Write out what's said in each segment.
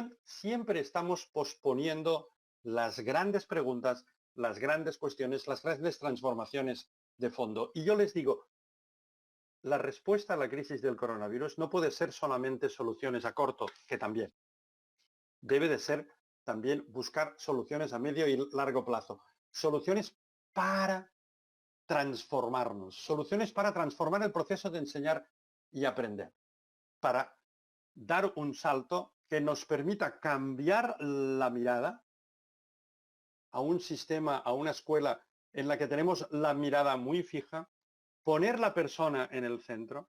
educación siempre estamos posponiendo las grandes preguntas, las grandes cuestiones, las grandes transformaciones de fondo. Y yo les digo, la respuesta a la crisis del coronavirus no puede ser solamente soluciones a corto, que también. Debe de ser también buscar soluciones a medio y largo plazo. Soluciones para transformarnos, soluciones para transformar el proceso de enseñar y aprender, para dar un salto que nos permita cambiar la mirada a un sistema, a una escuela en la que tenemos la mirada muy fija, poner la persona en el centro,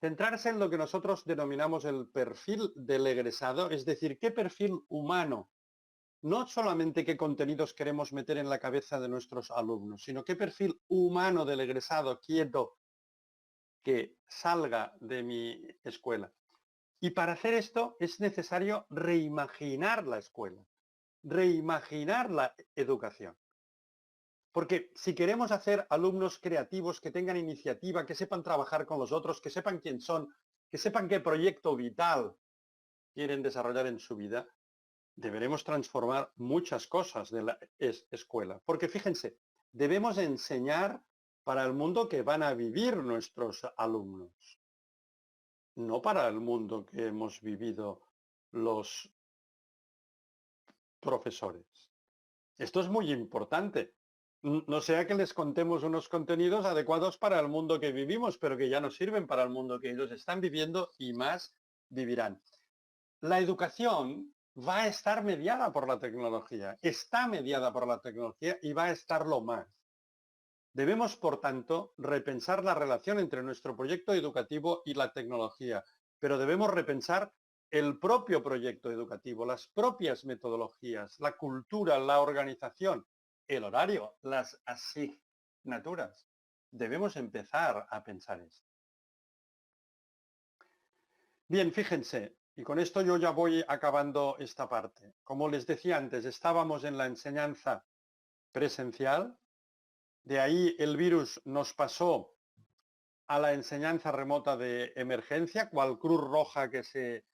centrarse en lo que nosotros denominamos el perfil del egresado, es decir, qué perfil humano, no solamente qué contenidos queremos meter en la cabeza de nuestros alumnos, sino qué perfil humano del egresado quiero que salga de mi escuela. Y para hacer esto es necesario reimaginar la escuela, reimaginar la educación. Porque si queremos hacer alumnos creativos que tengan iniciativa, que sepan trabajar con los otros, que sepan quién son, que sepan qué proyecto vital quieren desarrollar en su vida, deberemos transformar muchas cosas de la escuela. Porque fíjense, debemos enseñar para el mundo que van a vivir nuestros alumnos, no para el mundo que hemos vivido los profesores. Esto es muy importante. No sea que les contemos unos contenidos adecuados para el mundo que vivimos, pero que ya no sirven para el mundo que ellos están viviendo y más vivirán. La educación va a estar mediada por la tecnología, está mediada por la tecnología y va a estarlo más. Debemos, por tanto, repensar la relación entre nuestro proyecto educativo y la tecnología, pero debemos repensar el propio proyecto educativo, las propias metodologías, la cultura, la organización, el horario, las asignaturas. Debemos empezar a pensar esto. Bien, fíjense, y con esto yo ya voy acabando esta parte. Como les decía antes, estábamos en la enseñanza presencial, de ahí el virus nos pasó a la enseñanza remota de emergencia, cual cruz roja que se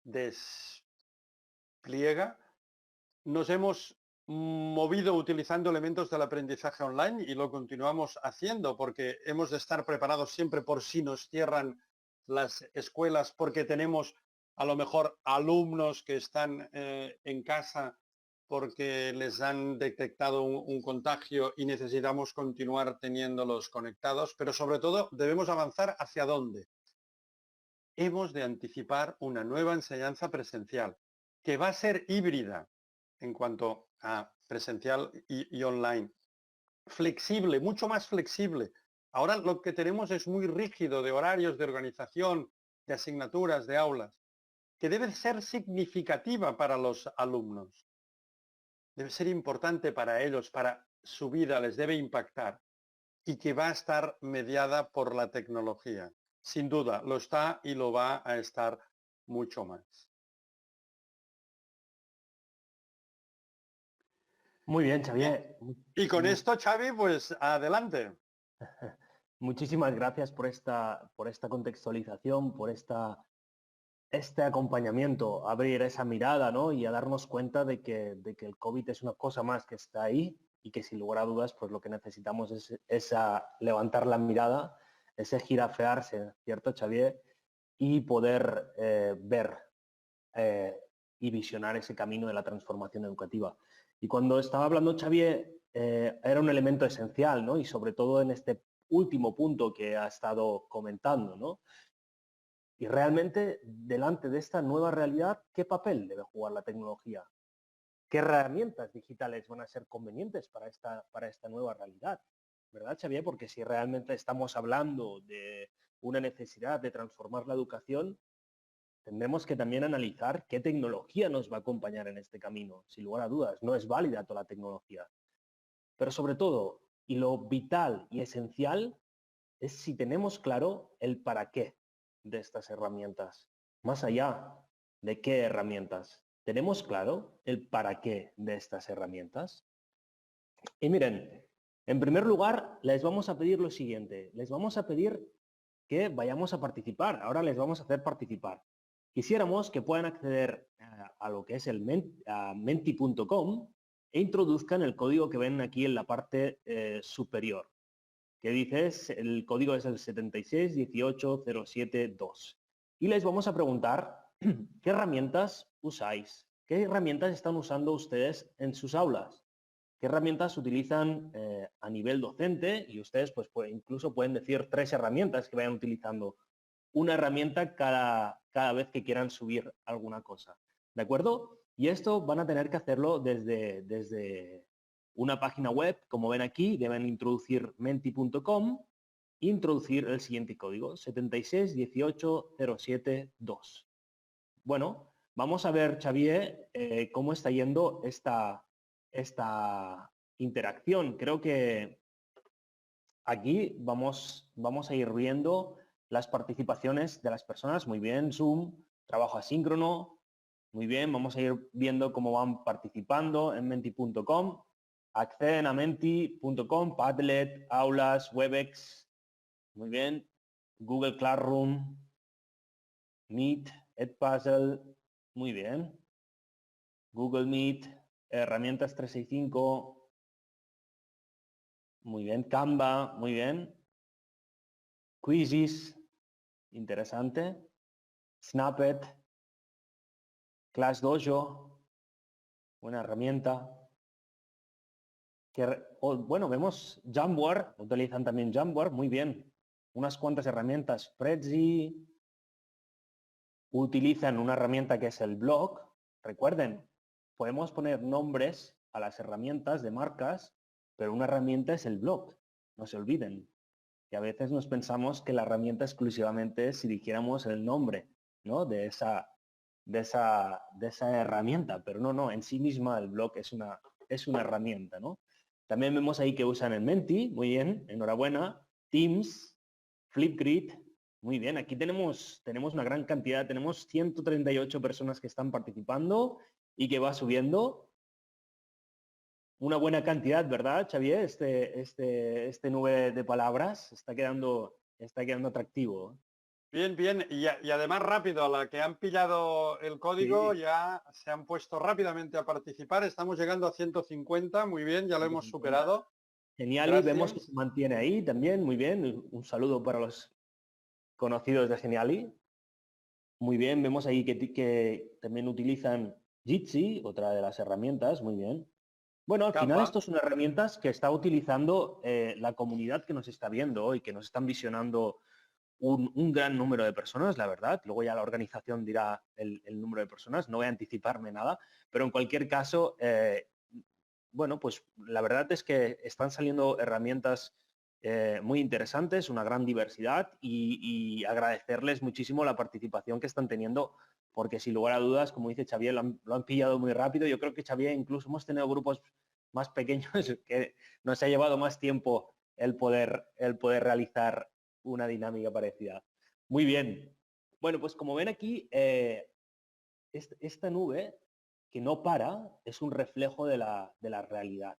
despliega. Nos hemos movido utilizando elementos del aprendizaje online y lo continuamos haciendo porque hemos de estar preparados siempre por si nos cierran las escuelas, porque tenemos a lo mejor alumnos que están en casa porque les han detectado un contagio y necesitamos continuar teniéndolos conectados, pero sobre todo debemos avanzar hacia dónde. Hemos de anticipar una nueva enseñanza presencial, que va a ser híbrida en cuanto a presencial y online. Flexible, mucho más flexible. Ahora lo que tenemos es muy rígido de horarios, de organización, de asignaturas, de aulas, que debe ser significativa para los alumnos. Debe ser importante para ellos, para su vida, les debe impactar y que va a estar mediada por la tecnología. Sin duda, lo está y lo va a estar mucho más. Muy bien, Xavier. Y con esto, Xavi, pues adelante. Muchísimas gracias por esta contextualización, por este acompañamiento, a abrir esa mirada, ¿no? Y a darnos cuenta de que el COVID es una cosa más que está ahí y que sin lugar a dudas, pues lo que necesitamos es levantar la mirada, ese girafearse, ¿cierto, Xavier? Y poder ver y visionar ese camino de la transformación educativa. Y cuando estaba hablando Xavier, era un elemento esencial, ¿no? Y sobre todo en este último punto que ha estado comentando, ¿no? Y realmente, delante de esta nueva realidad, ¿qué papel debe jugar la tecnología? ¿Qué herramientas digitales van a ser convenientes para esta nueva realidad? ¿Verdad, Xavier? Porque si realmente estamos hablando de una necesidad de transformar la educación, tendremos que también analizar qué tecnología nos va a acompañar en este camino. Sin lugar a dudas, no es válida toda la tecnología. Pero sobre todo, y lo vital y esencial, es si tenemos claro el para qué de estas herramientas. Más allá de qué herramientas. ¿Tenemos claro el para qué de estas herramientas? Y miren, en primer lugar, les vamos a pedir lo siguiente. Les vamos a pedir que vayamos a participar. Ahora les vamos a hacer participar. Quisiéramos que puedan acceder a lo que es a menti.com e introduzcan el código que ven aquí en la parte superior, que dice, el código es el 7618072. Y les vamos a preguntar qué herramientas usáis, qué herramientas están usando ustedes en sus aulas, qué herramientas utilizan a nivel docente, y ustedes pues incluso pueden decir 3 herramientas que vayan utilizando, una herramienta cada vez que quieran subir alguna cosa, ¿de acuerdo? Y esto van a tener que hacerlo desde una página web, como ven aquí, deben introducir menti.com, introducir el siguiente código, 7618072. Bueno, vamos a ver, Xavier, cómo está yendo esta interacción. Creo que aquí vamos a ir viendo las participaciones de las personas. Muy bien, Zoom, trabajo asíncrono. Muy bien, vamos a ir viendo cómo van participando en menti.com. Acceden a menti.com, Padlet, Aulas, Webex. Muy bien. Google Classroom, Meet, Edpuzzle. Muy bien. Google Meet, herramientas 365. Muy bien. Canva, muy bien. Quizzes, interesante. Snapet, ClassDojo, buena herramienta. Bueno, vemos Jamboard, utilizan también Jamboard, muy bien. Unas cuantas herramientas. Prezi, utilizan una herramienta que es el blog. Recuerden, podemos poner nombres a las herramientas de marcas, pero una herramienta es el blog, no se olviden. Y a veces nos pensamos que la herramienta exclusivamente es si dijéramos el nombre, ¿no? de esa herramienta, pero no, en sí misma el blog es una herramienta, ¿no? También vemos ahí que usan el Menti, muy bien, enhorabuena. Teams, Flipgrid, muy bien. Aquí tenemos una gran cantidad, tenemos 138 personas que están participando y que va subiendo. Una buena cantidad, ¿verdad, Xavier? Este nube de palabras está quedando atractivo. Bien, bien. Y además rápido, a la que han pillado el código Sí. ya se han puesto rápidamente a participar. Estamos llegando a 150, muy bien, ya lo hemos 150. superado. Geniali, vemos que Gracias. se mantiene ahí también, muy bien. Un saludo para los conocidos de Geniali. Muy bien, vemos ahí que también utilizan Jitsi, otra de las herramientas, muy bien. Bueno, al final Canva. estas son herramientas que está utilizando la comunidad que nos está viendo y que nos están visionando un gran número de personas, la verdad. Luego ya la organización dirá el número de personas, no voy a anticiparme nada, pero en cualquier caso, bueno, pues la verdad es que están saliendo herramientas muy interesantes, una gran diversidad y agradecerles muchísimo la participación que están teniendo, porque sin lugar a dudas, como dice Xavier, lo han pillado muy rápido. Yo creo que Xavier, incluso hemos tenido grupos más pequeños que nos ha llevado más tiempo el poder realizar una dinámica parecida. Muy bien. Bueno, pues como ven aquí, esta nube que no para es un reflejo de la realidad.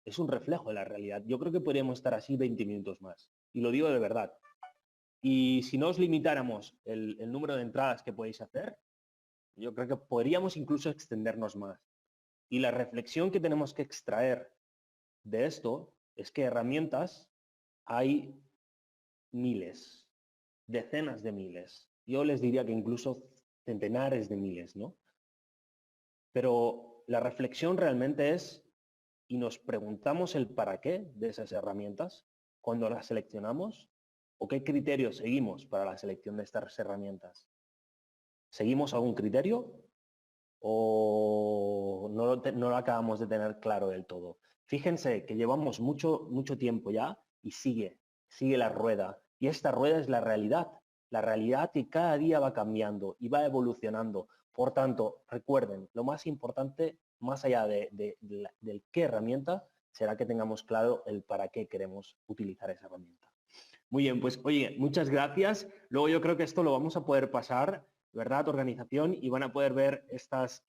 Es un reflejo de la realidad. Yo creo que podríamos estar así 20 minutos más. Y lo digo de verdad. Y si no os limitáramos el número de entradas que podéis hacer, yo creo que podríamos incluso extendernos más. Y la reflexión que tenemos que extraer de esto es que herramientas hay miles, decenas de miles. Yo les diría que incluso centenares de miles, ¿no? Pero la reflexión realmente es, y nos preguntamos el para qué de esas herramientas cuando las seleccionamos, o qué criterios seguimos para la selección de estas herramientas. ¿Seguimos algún criterio o no lo acabamos de tener claro del todo? Fíjense que llevamos mucho tiempo ya y sigue la rueda. Y esta rueda es la realidad que cada día va cambiando y va evolucionando. Por tanto, recuerden, lo más importante, más allá del qué herramienta, será que tengamos claro el para qué queremos utilizar esa herramienta. Muy bien, pues oye, muchas gracias. Luego yo creo que esto lo vamos a poder pasar, ¿verdad? Organización, y van a poder ver estas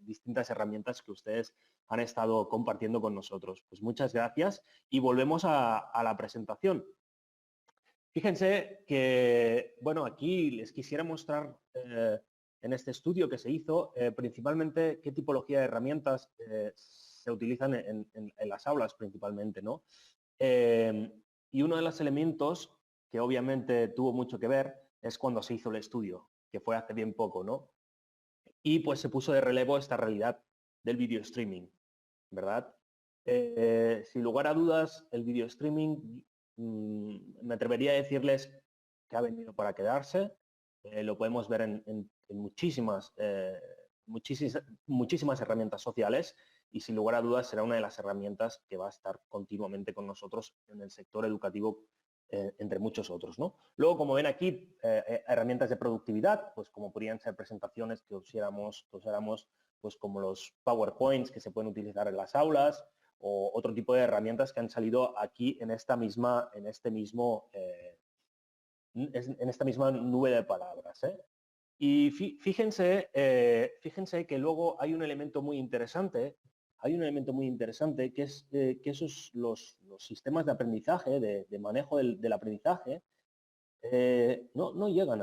distintas herramientas que ustedes han estado compartiendo con nosotros. Pues muchas gracias y volvemos a la presentación. Fíjense que, bueno, aquí les quisiera mostrar en este estudio que se hizo, principalmente qué tipología de herramientas se utilizan en las aulas principalmente, ¿no? Y uno de los elementos que obviamente tuvo mucho que ver es cuando se hizo el estudio, que fue hace bien poco, ¿no? Y pues se puso de relevo esta realidad del video streaming, ¿verdad? Sin lugar a dudas, el video streaming, me atrevería a decirles que ha venido para quedarse. Lo podemos ver en muchísimas herramientas sociales y sin lugar a dudas será una de las herramientas que va a estar continuamente con nosotros en el sector educativo, entre muchos otros, ¿no? Luego, como ven aquí, herramientas de productividad, pues como podrían ser presentaciones que usáramos pues como los PowerPoints que se pueden utilizar en las aulas o otro tipo de herramientas que han salido aquí en esta misma nube de palabras, ¿eh? Y fíjense que luego hay un elemento muy interesante, que es que los sistemas de aprendizaje, de manejo del aprendizaje, no llegan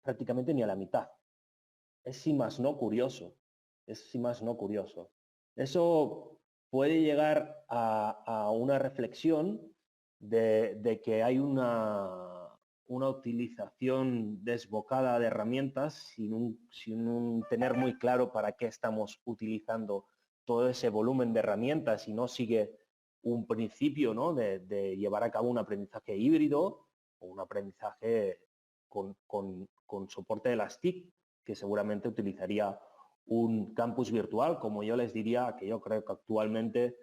prácticamente ni a la mitad. Es si más no curioso. Es si más no curioso. Eso puede llegar a una reflexión de que hay una utilización desbocada de herramientas sin tener muy claro para qué estamos utilizando todo ese volumen de herramientas y no sigue un principio, ¿no? de llevar a cabo un aprendizaje híbrido o un aprendizaje con soporte de las TIC, que seguramente utilizaría un campus virtual, como yo les diría, que yo creo que actualmente,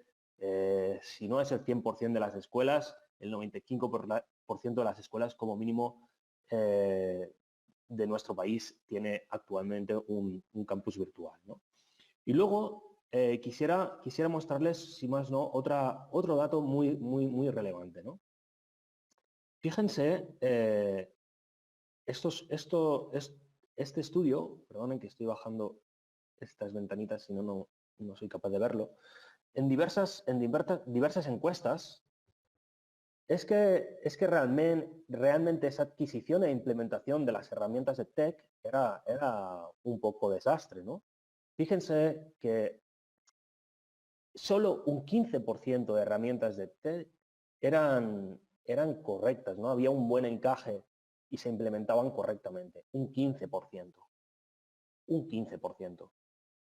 si no es el 100% de las escuelas, el 95% de las escuelas como mínimo de nuestro país tiene actualmente un campus virtual, ¿no? Y luego quisiera mostrarles, si más no, otro dato muy relevante, ¿no? Fíjense, este estudio, perdonen que estoy bajando estas ventanitas, si no, no soy capaz de verlo, en diversas encuestas, es que realmente esa adquisición e implementación de las herramientas de TEC era un poco desastre, ¿no? Fíjense que solo un 15% de herramientas de TEC eran correctas, ¿no? Había un buen encaje y se implementaban correctamente. Un 15%. Un 15%.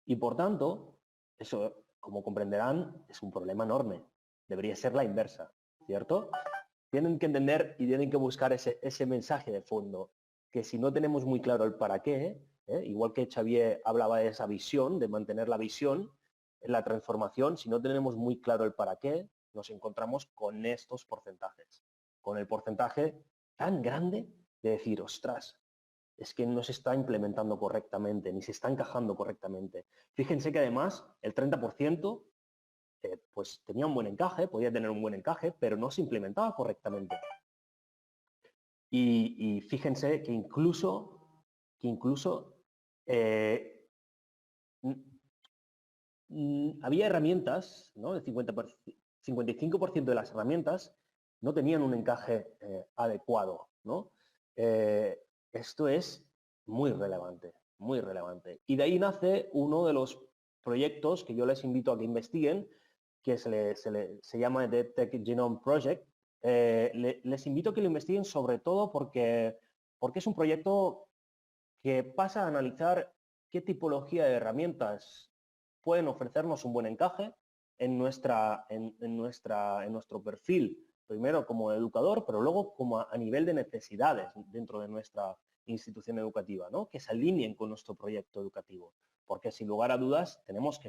Y por tanto, eso, como comprenderán, es un problema enorme. Debería ser la inversa, ¿cierto? Tienen que entender y tienen que buscar ese mensaje de fondo, que si no tenemos muy claro el para qué, igual que Xavier hablaba de esa visión, de mantener la visión en la transformación, si no tenemos muy claro el para qué, nos encontramos con estos porcentajes. Con el porcentaje tan grande de decir, ostras, es que no se está implementando correctamente, ni se está encajando correctamente. Fíjense que además el 30% pues tenía un buen encaje, podía tener un buen encaje, pero no se implementaba correctamente. Y fíjense que incluso había herramientas, ¿no? El 55% de las herramientas no tenían un encaje adecuado, ¿no? Esto es muy relevante, muy relevante. Y de ahí nace uno de los proyectos que yo les invito a que investiguen, que se llama The Tech Genome Project. Les invito a que lo investiguen sobre todo porque es un proyecto que pasa a analizar qué tipología de herramientas pueden ofrecernos un buen encaje en nuestro perfil, primero como educador, pero luego como a nivel de necesidades dentro de nuestra institución educativa, ¿no? Que se alineen con nuestro proyecto educativo, porque sin lugar a dudas tenemos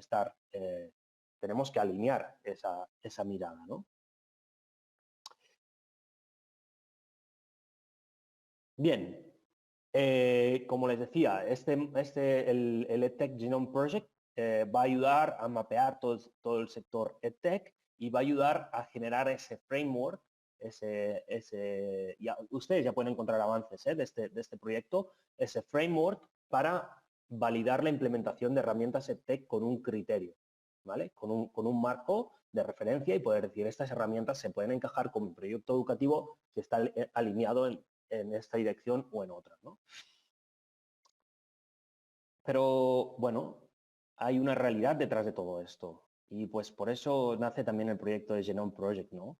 que alinear esa mirada, ¿no? Bien, como les decía, el EdTech Genome Project va a ayudar a mapear todo el sector EdTech y va a ayudar a generar ese framework, ustedes ya pueden encontrar avances de este proyecto, ese framework para validar la implementación de herramientas EdTech con un criterio, ¿vale? Con un marco de referencia y poder decir, estas herramientas se pueden encajar con mi proyecto educativo si está alineado en esta dirección o en otra, ¿no? Pero bueno, hay una realidad detrás de todo esto y pues por eso nace también el proyecto de Genome Project, ¿no?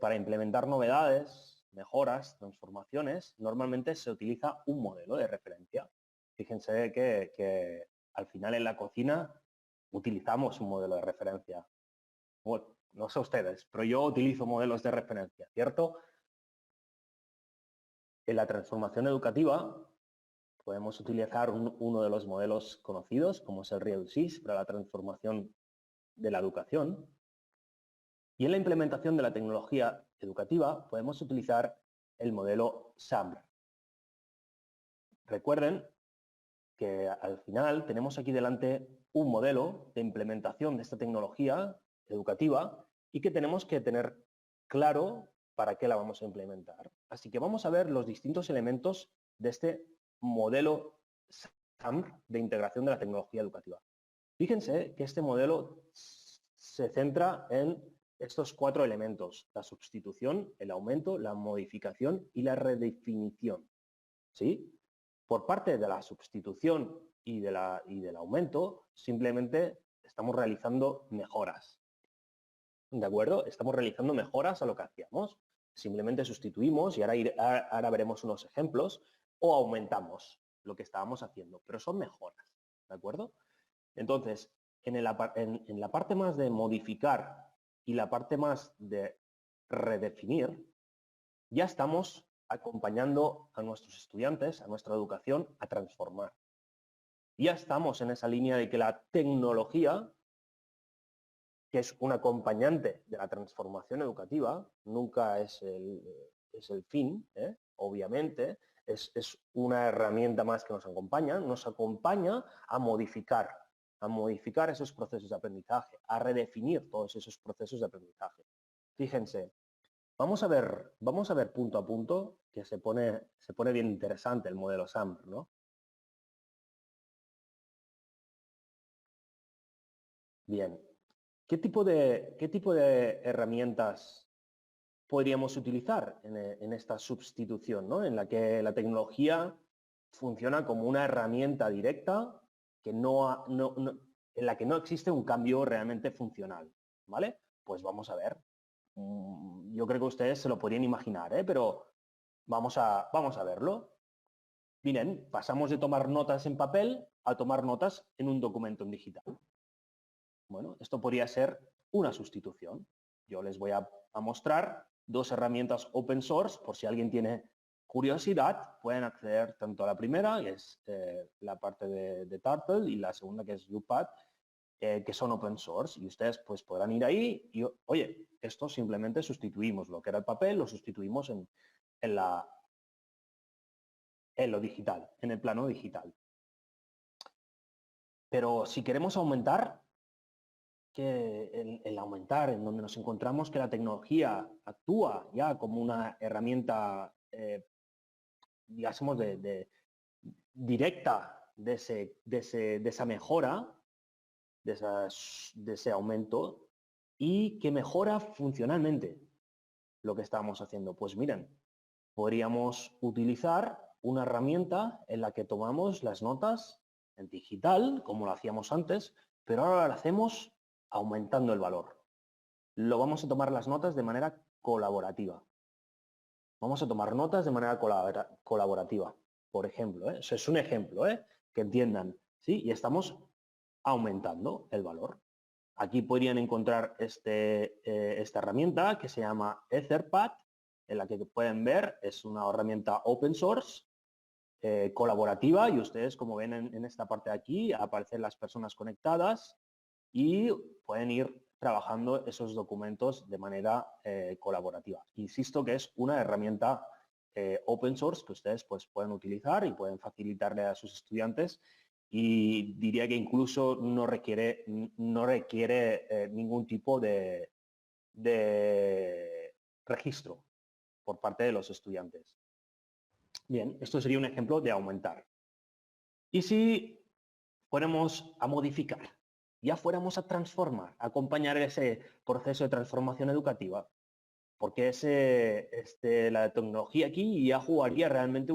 Para implementar novedades, mejoras, transformaciones, normalmente se utiliza un modelo de referencia. Fíjense que al final en la cocina utilizamos un modelo de referencia. Bueno, no sé ustedes, pero yo utilizo modelos de referencia, ¿cierto? En la transformación educativa podemos utilizar uno de los modelos conocidos, como es el REUSYS, para la transformación de la educación. Y en la implementación de la tecnología educativa podemos utilizar el modelo SAMR. Recuerden que al final tenemos aquí delante un modelo de implementación de esta tecnología educativa y que tenemos que tener claro para qué la vamos a implementar. Así que vamos a ver los distintos elementos de este modelo SAMR de integración de la tecnología educativa. Fíjense que este modelo se centra en estos 4 elementos: la sustitución, el aumento, la modificación y la redefinición. ¿Sí? Por parte de la sustitución y del aumento, simplemente estamos realizando mejoras. ¿De acuerdo? Estamos realizando mejoras a lo que hacíamos. Simplemente sustituimos, y ahora veremos unos ejemplos, o aumentamos lo que estábamos haciendo, pero son mejoras. ¿De acuerdo? Entonces, en la parte más de modificar y la parte más de redefinir, ya estamos acompañando a nuestros estudiantes, a nuestra educación, a transformar. Ya estamos en esa línea de que la tecnología, que es un acompañante de la transformación educativa, nunca es el fin, obviamente, es una herramienta más que nos acompaña a modificar esos procesos de aprendizaje, a redefinir todos esos procesos de aprendizaje. Fíjense, vamos a ver punto a punto, que se pone bien interesante el modelo SAMR, ¿no? Bien. ¿Qué tipo de herramientas podríamos utilizar en esta sustitución, ¿no? En la que la tecnología funciona como una herramienta directa que en la que no existe un cambio realmente funcional, ¿vale? Pues vamos a ver. Yo creo que ustedes se lo podrían imaginar, pero vamos a verlo. Miren, pasamos de tomar notas en papel a tomar notas en un documento en digital. Bueno, esto podría ser una sustitución. Yo les voy a mostrar 2 herramientas open source, por si alguien tiene curiosidad, pueden acceder tanto a la primera, que es la parte de Turtle, y la segunda, que es UPath, que son open source, y ustedes pues podrán ir ahí y, oye, esto simplemente sustituimos lo que era el papel, lo sustituimos en lo digital, en el plano digital. Pero si queremos aumentar, que el aumentar, en donde nos encontramos que la tecnología actúa ya como una herramienta, digamos, directa de esa mejora, de ese aumento, y que mejora funcionalmente lo que estamos haciendo. Pues miren, podríamos utilizar una herramienta en la que tomamos las notas en digital, como lo hacíamos antes, pero ahora lo hacemos aumentando el valor. Lo vamos a tomar las notas de manera colaborativa. Vamos a tomar notas de manera colaborativa, por ejemplo. Eso es un ejemplo, que entiendan, ¿sí? Y estamos aumentando el valor. Aquí podrían encontrar esta herramienta que se llama Etherpad, en la que pueden ver, es una herramienta open source, colaborativa, y ustedes, como ven en esta parte de aquí, aparecen las personas conectadas y pueden ir trabajando esos documentos de manera colaborativa. Insisto que es una herramienta open source que ustedes pues, pueden utilizar y pueden facilitarle a sus estudiantes, y diría que incluso no requiere ningún tipo de registro por parte de los estudiantes. Bien, esto sería un ejemplo de aumentar. Y si fuéramos a modificar, ya fuéramos a transformar, a acompañar ese proceso de transformación educativa, porque la tecnología aquí ya jugaría realmente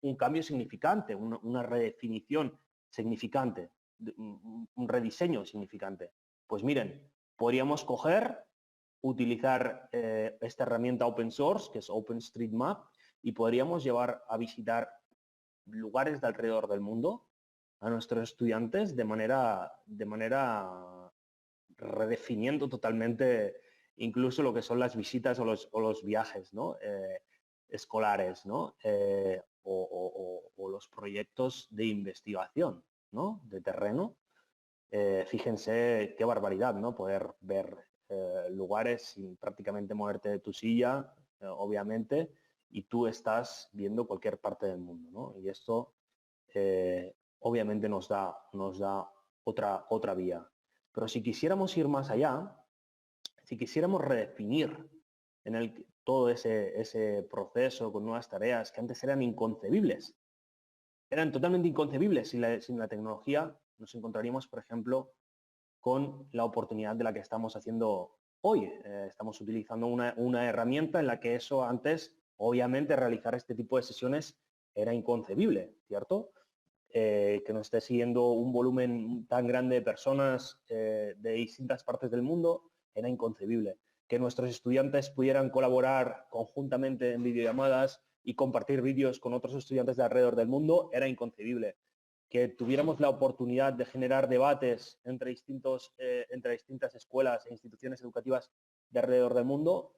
un cambio significante, una redefinición significante, un rediseño significante. Pues miren, podríamos utilizar esta herramienta open source, que es OpenStreetMap, y podríamos llevar a visitar lugares de alrededor del mundo a nuestros estudiantes de manera redefiniendo totalmente incluso lo que son las visitas o los viajes, ¿no? Escolares, ¿no? O los proyectos de investigación, ¿no? De terreno. Fíjense qué barbaridad, ¿no? Poder ver lugares sin prácticamente moverte de tu silla, obviamente, y tú estás viendo cualquier parte del mundo, ¿no? Y esto obviamente nos da otra vía. Pero si quisiéramos ir más allá, si quisiéramos redefinir todo ese proceso con nuevas tareas que antes eran inconcebibles, eran totalmente inconcebibles sin la tecnología, nos encontraríamos, por ejemplo, con la oportunidad de la que estamos haciendo hoy. Estamos utilizando una herramienta en la que eso antes, obviamente, realizar este tipo de sesiones era inconcebible, ¿cierto? Que nos esté siguiendo un volumen tan grande de personas de distintas partes del mundo era inconcebible. Que nuestros estudiantes pudieran colaborar conjuntamente en videollamadas y compartir vídeos con otros estudiantes de alrededor del mundo era inconcebible. Que tuviéramos la oportunidad de generar debates entre distintas escuelas e instituciones educativas de alrededor del mundo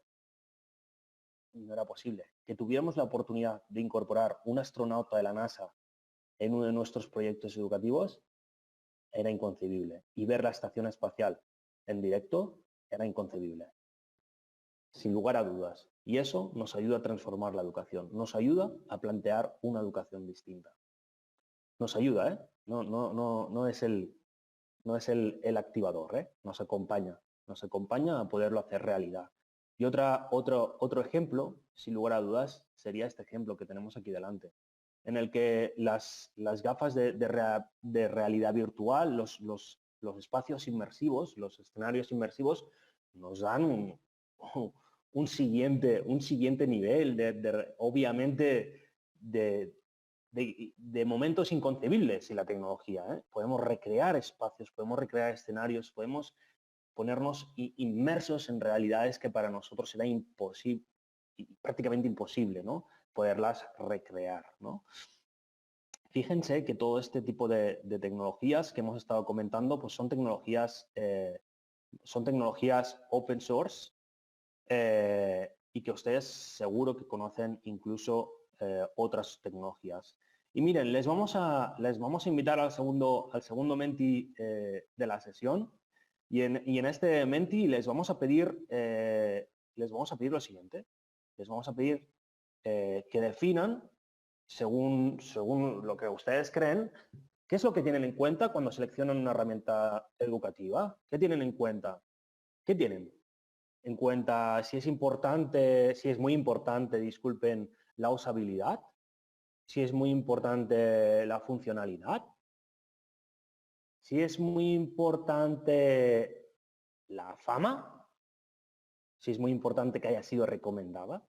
no era posible. Que tuviéramos la oportunidad de incorporar un astronauta de la NASA en uno de nuestros proyectos educativos era inconcebible. Y ver la estación espacial en directo era inconcebible. Sin lugar a dudas. Y eso nos ayuda a transformar la educación. Nos ayuda a plantear una educación distinta. Nos ayuda, ¿eh? No es el activador, ¿eh? Nos acompaña a poderlo hacer realidad. Y otro ejemplo, sin lugar a dudas, sería este ejemplo que tenemos aquí delante, en el que las gafas de realidad virtual, los espacios inmersivos, los escenarios inmersivos, nos dan un siguiente nivel, obviamente, de momentos inconcebibles en la tecnología. Podemos recrear espacios, podemos recrear escenarios, podemos ponernos inmersos en realidades que para nosotros era imposible, prácticamente imposible, ¿no? Poderlas recrear, ¿no? Fíjense que todo este tipo de tecnologías que hemos estado comentando, pues son tecnologías open source y que ustedes seguro que conocen incluso otras tecnologías. Y miren, les vamos a invitar al segundo Menti de la sesión y en este Menti les vamos a pedir lo siguiente. Les vamos a pedir que definan, según lo que ustedes creen, qué es lo que tienen en cuenta cuando seleccionan una herramienta educativa. ¿Qué tienen en cuenta? ¿Qué tienen en cuenta? Si es muy importante, disculpen, la usabilidad, si es muy importante la funcionalidad, si es muy importante la fama, si es muy importante que haya sido recomendada,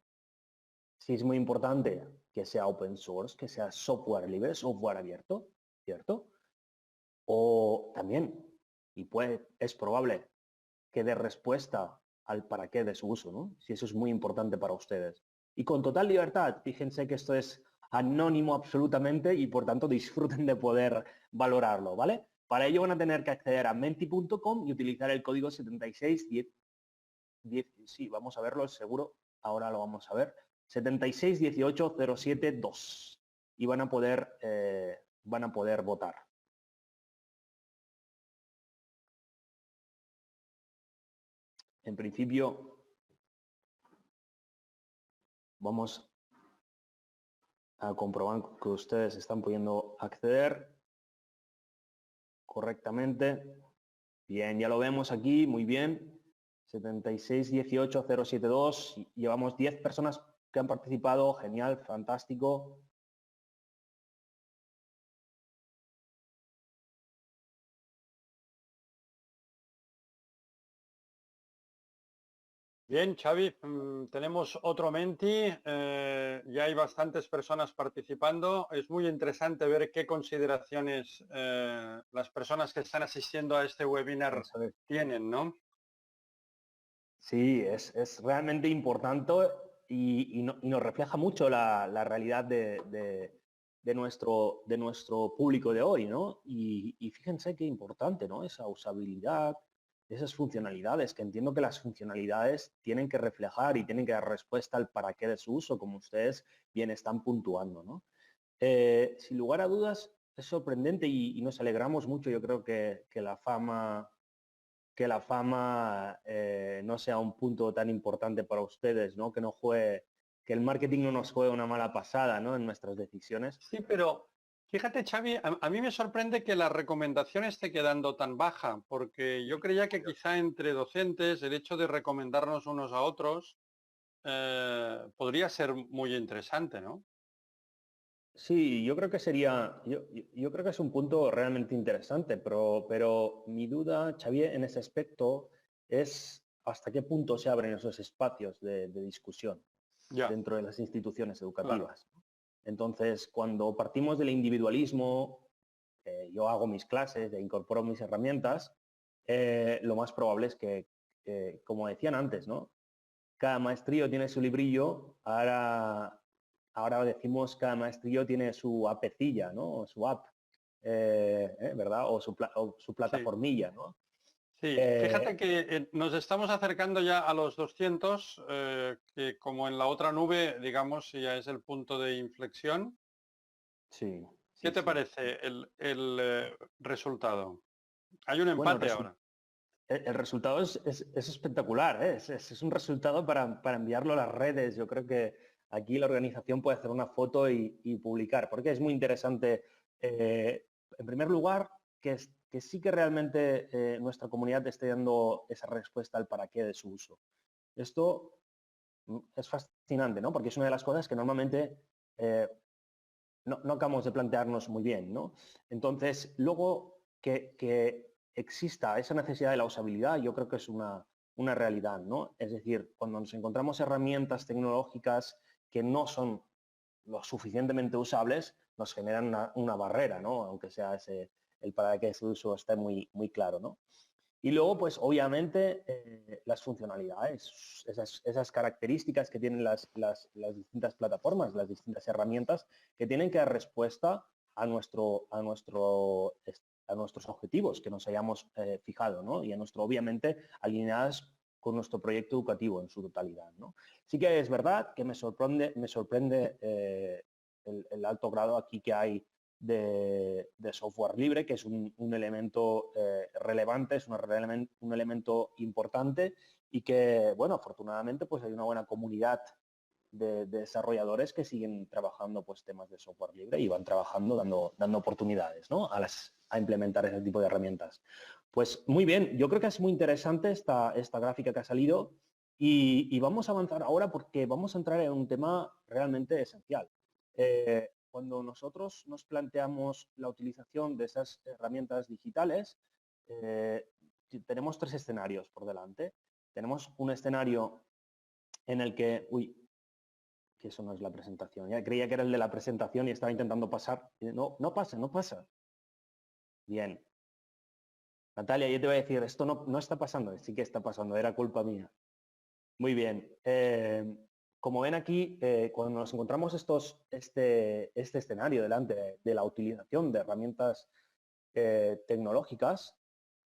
si es muy importante que sea open source, que sea software libre, software abierto, ¿cierto? O también, es probable que dé respuesta al para qué de su uso, ¿no? Si eso es muy importante para ustedes. Y con total libertad, fíjense que esto es anónimo absolutamente y por tanto disfruten de poder valorarlo, ¿vale? Para ello van a tener que acceder a menti.com y utilizar el código 7610. Sí, vamos a verlo, seguro, ahora lo vamos a ver. 7618072 y van a poder votar. En principio, vamos a comprobar que ustedes están pudiendo acceder correctamente. Bien, ya lo vemos aquí, muy bien. 7618072. Llevamos 10 personas que han participado. Genial, fantástico. Bien, Xavi, tenemos otro Menti, ya hay bastantes personas participando. Es muy interesante ver qué consideraciones las personas que están asistiendo a este webinar Eso es. tienen, ¿no? Sí, es realmente importante y nos refleja mucho la realidad de nuestro público de hoy, ¿no? Y fíjense qué importante, ¿no? Esa usabilidad, esas funcionalidades, que entiendo que las funcionalidades tienen que reflejar y tienen que dar respuesta al para qué de su uso, como ustedes bien están puntuando, ¿no? Sin lugar a dudas, es sorprendente y nos alegramos mucho, yo creo que la fama no sea un punto tan importante para ustedes, ¿no? Que no juegue, que el marketing no nos juegue una mala pasada, ¿no? En nuestras decisiones. Sí, pero fíjate, Xavi, a mí me sorprende que la recomendación esté quedando tan baja, porque yo creía que quizá entre docentes el hecho de recomendarnos unos a otros podría ser muy interesante, ¿no? Sí, yo creo que sería, yo creo que es un punto realmente interesante, pero mi duda, Xavier, en ese aspecto es hasta qué punto se abren esos espacios de discusión Ya, dentro de las instituciones claro. educativas. Entonces, cuando partimos del individualismo, yo hago mis clases e incorporo mis herramientas, lo más probable es que, como decían antes, ¿no? Cada maestrillo tiene su librillo, ahora decimos cada maestrillo tiene su apecilla, ¿no? O su app, ¿verdad? O su Sí. plataformilla, ¿no? Sí, fíjate Eh, que nos estamos acercando ya a los 200, que como en la otra nube, digamos, ya es el punto de inflexión. sí, ¿Qué sí, te sí. parece el resultado? Hay un Bueno, empate ahora. el resultado es espectacular, ¿eh? Es un resultado para enviarlo a las redes. Yo creo que aquí la organización puede hacer una foto y publicar, porque es muy interesante, en primer lugar, que sí que realmente nuestra comunidad esté dando esa respuesta al para qué de su uso. Esto es fascinante, ¿no? Porque es una de las cosas que normalmente eh, no acabamos de plantearnos muy bien, ¿no? Entonces, luego que exista esa necesidad de la usabilidad, yo creo que es una realidad, ¿no? Es decir, cuando nos encontramos herramientas tecnológicas que no son lo suficientemente usables, nos generan una barrera, ¿no? Aunque sea el para qué su uso esté muy claro, ¿no? Y luego, pues obviamente, las funcionalidades, esas características que tienen las distintas plataformas, las distintas herramientas, que tienen que dar respuesta a nuestros objetivos que nos hayamos fijado, ¿no? Y a nuestro, obviamente, alineadas con nuestro proyecto educativo en su totalidad, ¿no? Sí que es verdad que me sorprende el alto grado aquí que hay de software libre, que es un elemento relevante, es un elemento importante y que, bueno, afortunadamente pues hay una buena comunidad de desarrolladores que siguen trabajando pues temas de software libre y van trabajando dando oportunidades, ¿no? A implementar ese tipo de herramientas. Pues muy bien, yo creo que es muy interesante esta gráfica que ha salido y vamos a avanzar ahora porque vamos a entrar en un tema realmente esencial. Cuando nosotros nos planteamos la utilización de esas herramientas digitales, eh, tenemos tres escenarios por delante. Tenemos un escenario en el que, uy, que eso no es la presentación, ya creía que era el de la presentación y estaba intentando pasar. No, no pasa, no pasa. Bien. Natalia, yo te voy a decir, esto no está pasando, sí que está pasando, era culpa mía. Muy bien. Como ven aquí, cuando nos encontramos este escenario delante de la utilización de herramientas tecnológicas,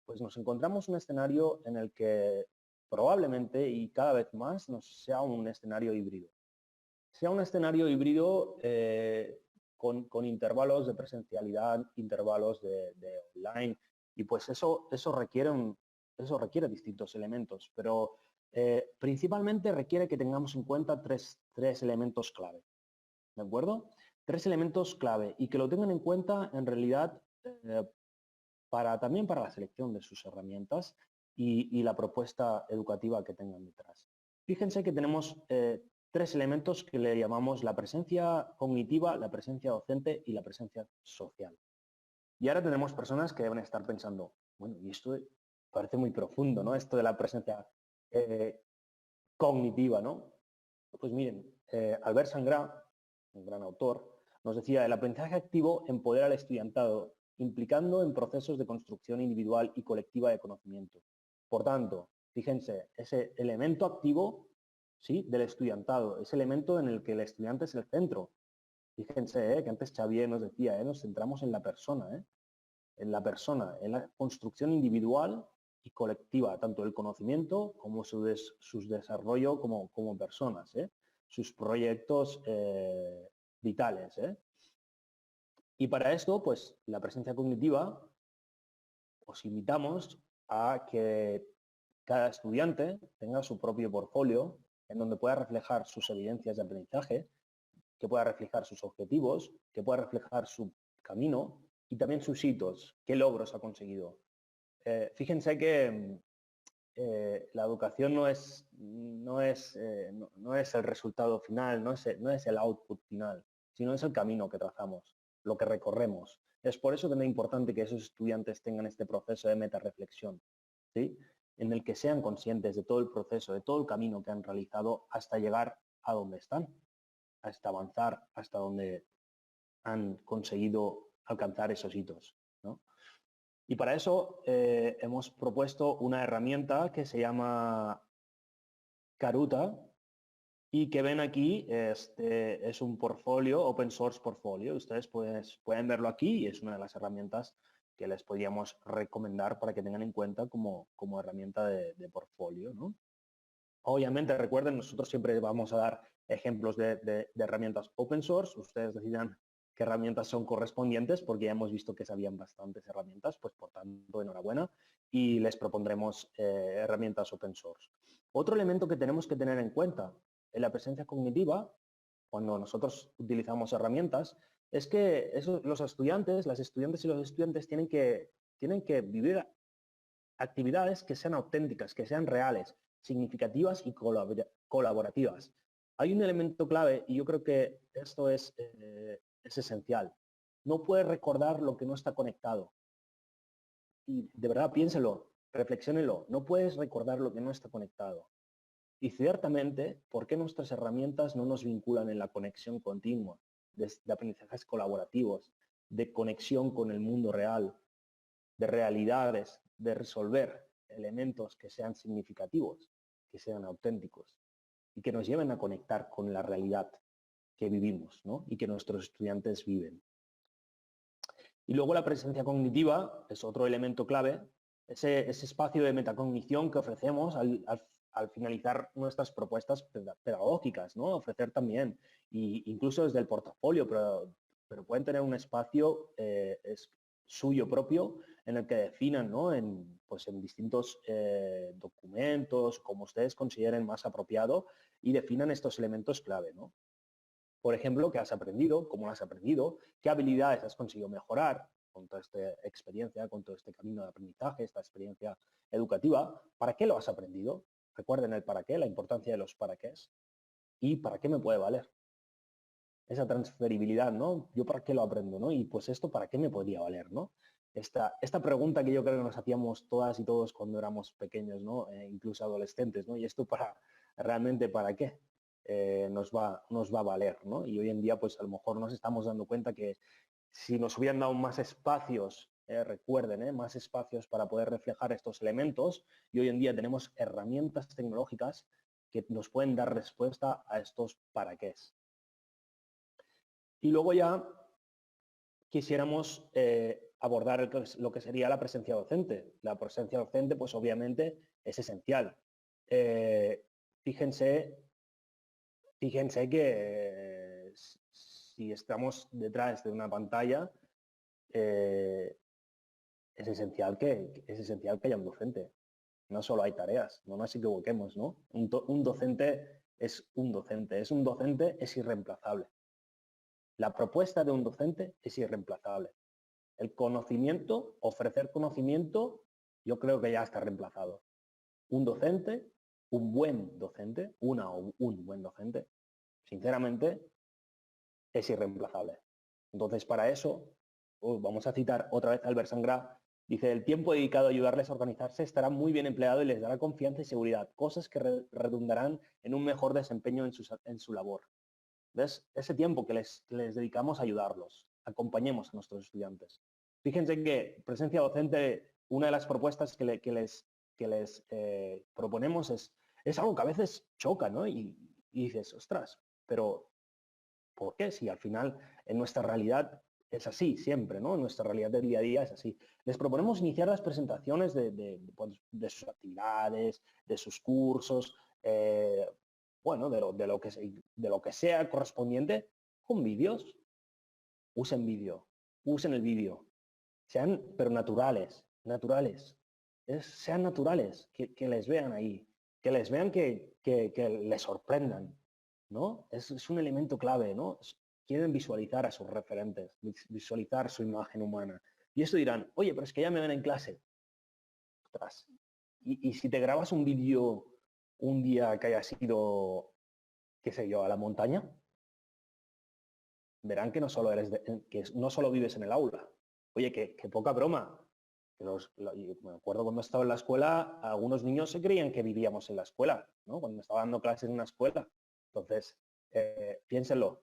pues nos encontramos un escenario en el que probablemente y cada vez más nos sea un escenario híbrido. Sea un escenario híbrido con intervalos de presencialidad, intervalos de online, y pues eso requiere distintos elementos, pero principalmente requiere que tengamos en cuenta tres elementos clave, ¿de acuerdo? Tres elementos clave y que lo tengan en cuenta en realidad también para la selección de sus herramientas y la propuesta educativa que tengan detrás. Fíjense que tenemos tres elementos que le llamamos la presencia cognitiva, la presencia docente y la presencia social. Y ahora tenemos personas que deben estar pensando, bueno, y esto parece muy profundo, ¿no? Esto de la presencia. cognitiva, ¿no? Pues miren, Albert Sangra, un gran autor, nos decía, el aprendizaje activo empodera al estudiantado, implicando en procesos de construcción individual y colectiva de conocimiento. Por tanto, fíjense, ese elemento activo, ¿sí?, del estudiantado, ese elemento en el que el estudiante es el centro. Fíjense, que antes Xavier nos decía, nos centramos en la persona, en la construcción individual y colectiva, tanto el conocimiento como su desarrollo como personas, sus proyectos vitales. Y para esto, pues la presencia cognitiva, os invitamos a que cada estudiante tenga su propio portfolio en donde pueda reflejar sus evidencias de aprendizaje, que pueda reflejar sus objetivos, que pueda reflejar su camino y también sus hitos, qué logros ha conseguido. Fíjense que la educación no es el resultado final, no es el output final, sino es el camino que trazamos, lo que recorremos. Es por eso también importante que esos estudiantes tengan este proceso de metarreflexión, ¿sí?, en el que sean conscientes de todo el proceso, de todo el camino que han realizado hasta llegar a donde están, hasta avanzar, hasta donde han conseguido alcanzar esos hitos, ¿no? Y para eso hemos propuesto una herramienta que se llama Karuta y que ven aquí, es un portfolio, open source portfolio. Ustedes pueden verlo aquí y es una de las herramientas que les podríamos recomendar para que tengan en cuenta como herramienta de portfolio, ¿no? Obviamente, recuerden, nosotros siempre vamos a dar ejemplos de herramientas open source. Ustedes decidan qué herramientas son correspondientes, porque ya hemos visto que sabían bastantes herramientas, pues por tanto, enhorabuena, y les propondremos herramientas open source. Otro elemento que tenemos que tener en cuenta en la presencia cognitiva, cuando nosotros utilizamos herramientas, es que los estudiantes, las estudiantes y los estudiantes tienen que vivir actividades que sean auténticas, que sean reales, significativas y colaborativas. Hay un elemento clave y yo creo que esto es esencial. No puedes recordar lo que no está conectado. Y de verdad, piénselo, reflexiónenlo. No puedes recordar lo que no está conectado. Y ciertamente, ¿por qué nuestras herramientas no nos vinculan en la conexión continua de aprendizajes colaborativos, de conexión con el mundo real, de realidades, de resolver elementos que sean significativos, que sean auténticos y que nos lleven a conectar con la realidad que vivimos, ¿no?, y que nuestros estudiantes viven? Y luego la presencia cognitiva es otro elemento clave, ese espacio de metacognición que ofrecemos al finalizar nuestras propuestas pedagógicas, ¿no? Ofrecer también, incluso desde el portafolio, pero pueden tener un espacio suyo propio en el que definan, ¿no?, pues en distintos documentos, como ustedes consideren más apropiado, y definan estos elementos clave, ¿no? Por ejemplo, ¿qué has aprendido? ¿Cómo lo has aprendido? ¿Qué habilidades has conseguido mejorar con toda esta experiencia, con todo este camino de aprendizaje, esta experiencia educativa? ¿Para qué lo has aprendido? Recuerden el para qué, la importancia de los para qué. ¿Y para qué me puede valer? Esa transferibilidad, ¿no? ¿Yo para qué lo aprendo, no? Y pues esto, ¿para qué me podría valer, no? Esta pregunta que yo creo que nos hacíamos todas y todos cuando éramos pequeños, ¿no? Incluso adolescentes, ¿no? ¿Y esto realmente para qué nos va a valer, ¿no? Y hoy en día, pues a lo mejor nos estamos dando cuenta que si nos hubieran dado más espacios, recuerden, más espacios para poder reflejar estos elementos, y hoy en día tenemos herramientas tecnológicas que nos pueden dar respuesta a estos para qué. Y luego ya quisiéramos abordar lo que sería la presencia docente. La presencia docente, pues obviamente es esencial. Fíjense que si estamos detrás de una pantalla, es esencial que haya un docente. No solo hay tareas, no nos equivoquemos, ¿no? Un docente es un docente, es irreemplazable. La propuesta de un docente es irreemplazable. El conocimiento, ofrecer conocimiento, yo creo que ya está reemplazado. Un docente, un buen docente, una o un buen docente, sinceramente, es irreemplazable. Entonces, para eso, vamos a citar otra vez a Albert Sangra, Dice, el tiempo dedicado a ayudarles a organizarse estará muy bien empleado y les dará confianza y seguridad, cosas que redundarán en un mejor desempeño en su labor. ¿Ves? Ese tiempo que les dedicamos a ayudarlos, acompañemos a nuestros estudiantes. Fíjense que presencia docente, una de las propuestas que les proponemos es algo que a veces choca, ¿no? Y dices, ostras, pero ¿por qué? Si al final en nuestra realidad es así siempre, ¿no? En nuestra realidad del día a día es así. Les proponemos iniciar las presentaciones de sus actividades, de sus cursos, bueno, de lo que sea correspondiente, con vídeos. Usen el vídeo. Sean, pero naturales. Sean naturales, que les vean ahí, que les vean que les sorprendan, ¿no? Es un elemento clave, ¿no? Quieren visualizar a sus referentes, visualizar su imagen humana. Y esto dirán, oye, pero es que ya me ven en clase. Ostras. Y si te grabas un vídeo un día que haya sido, qué sé yo, a la montaña, verán que no solo, que no solo vives en el aula. Oye, que poca broma. Me acuerdo cuando estaba en la escuela, algunos niños se creían que vivíamos en la escuela, ¿no? Cuando me estaba dando clases en una escuela. Entonces, piénsenlo,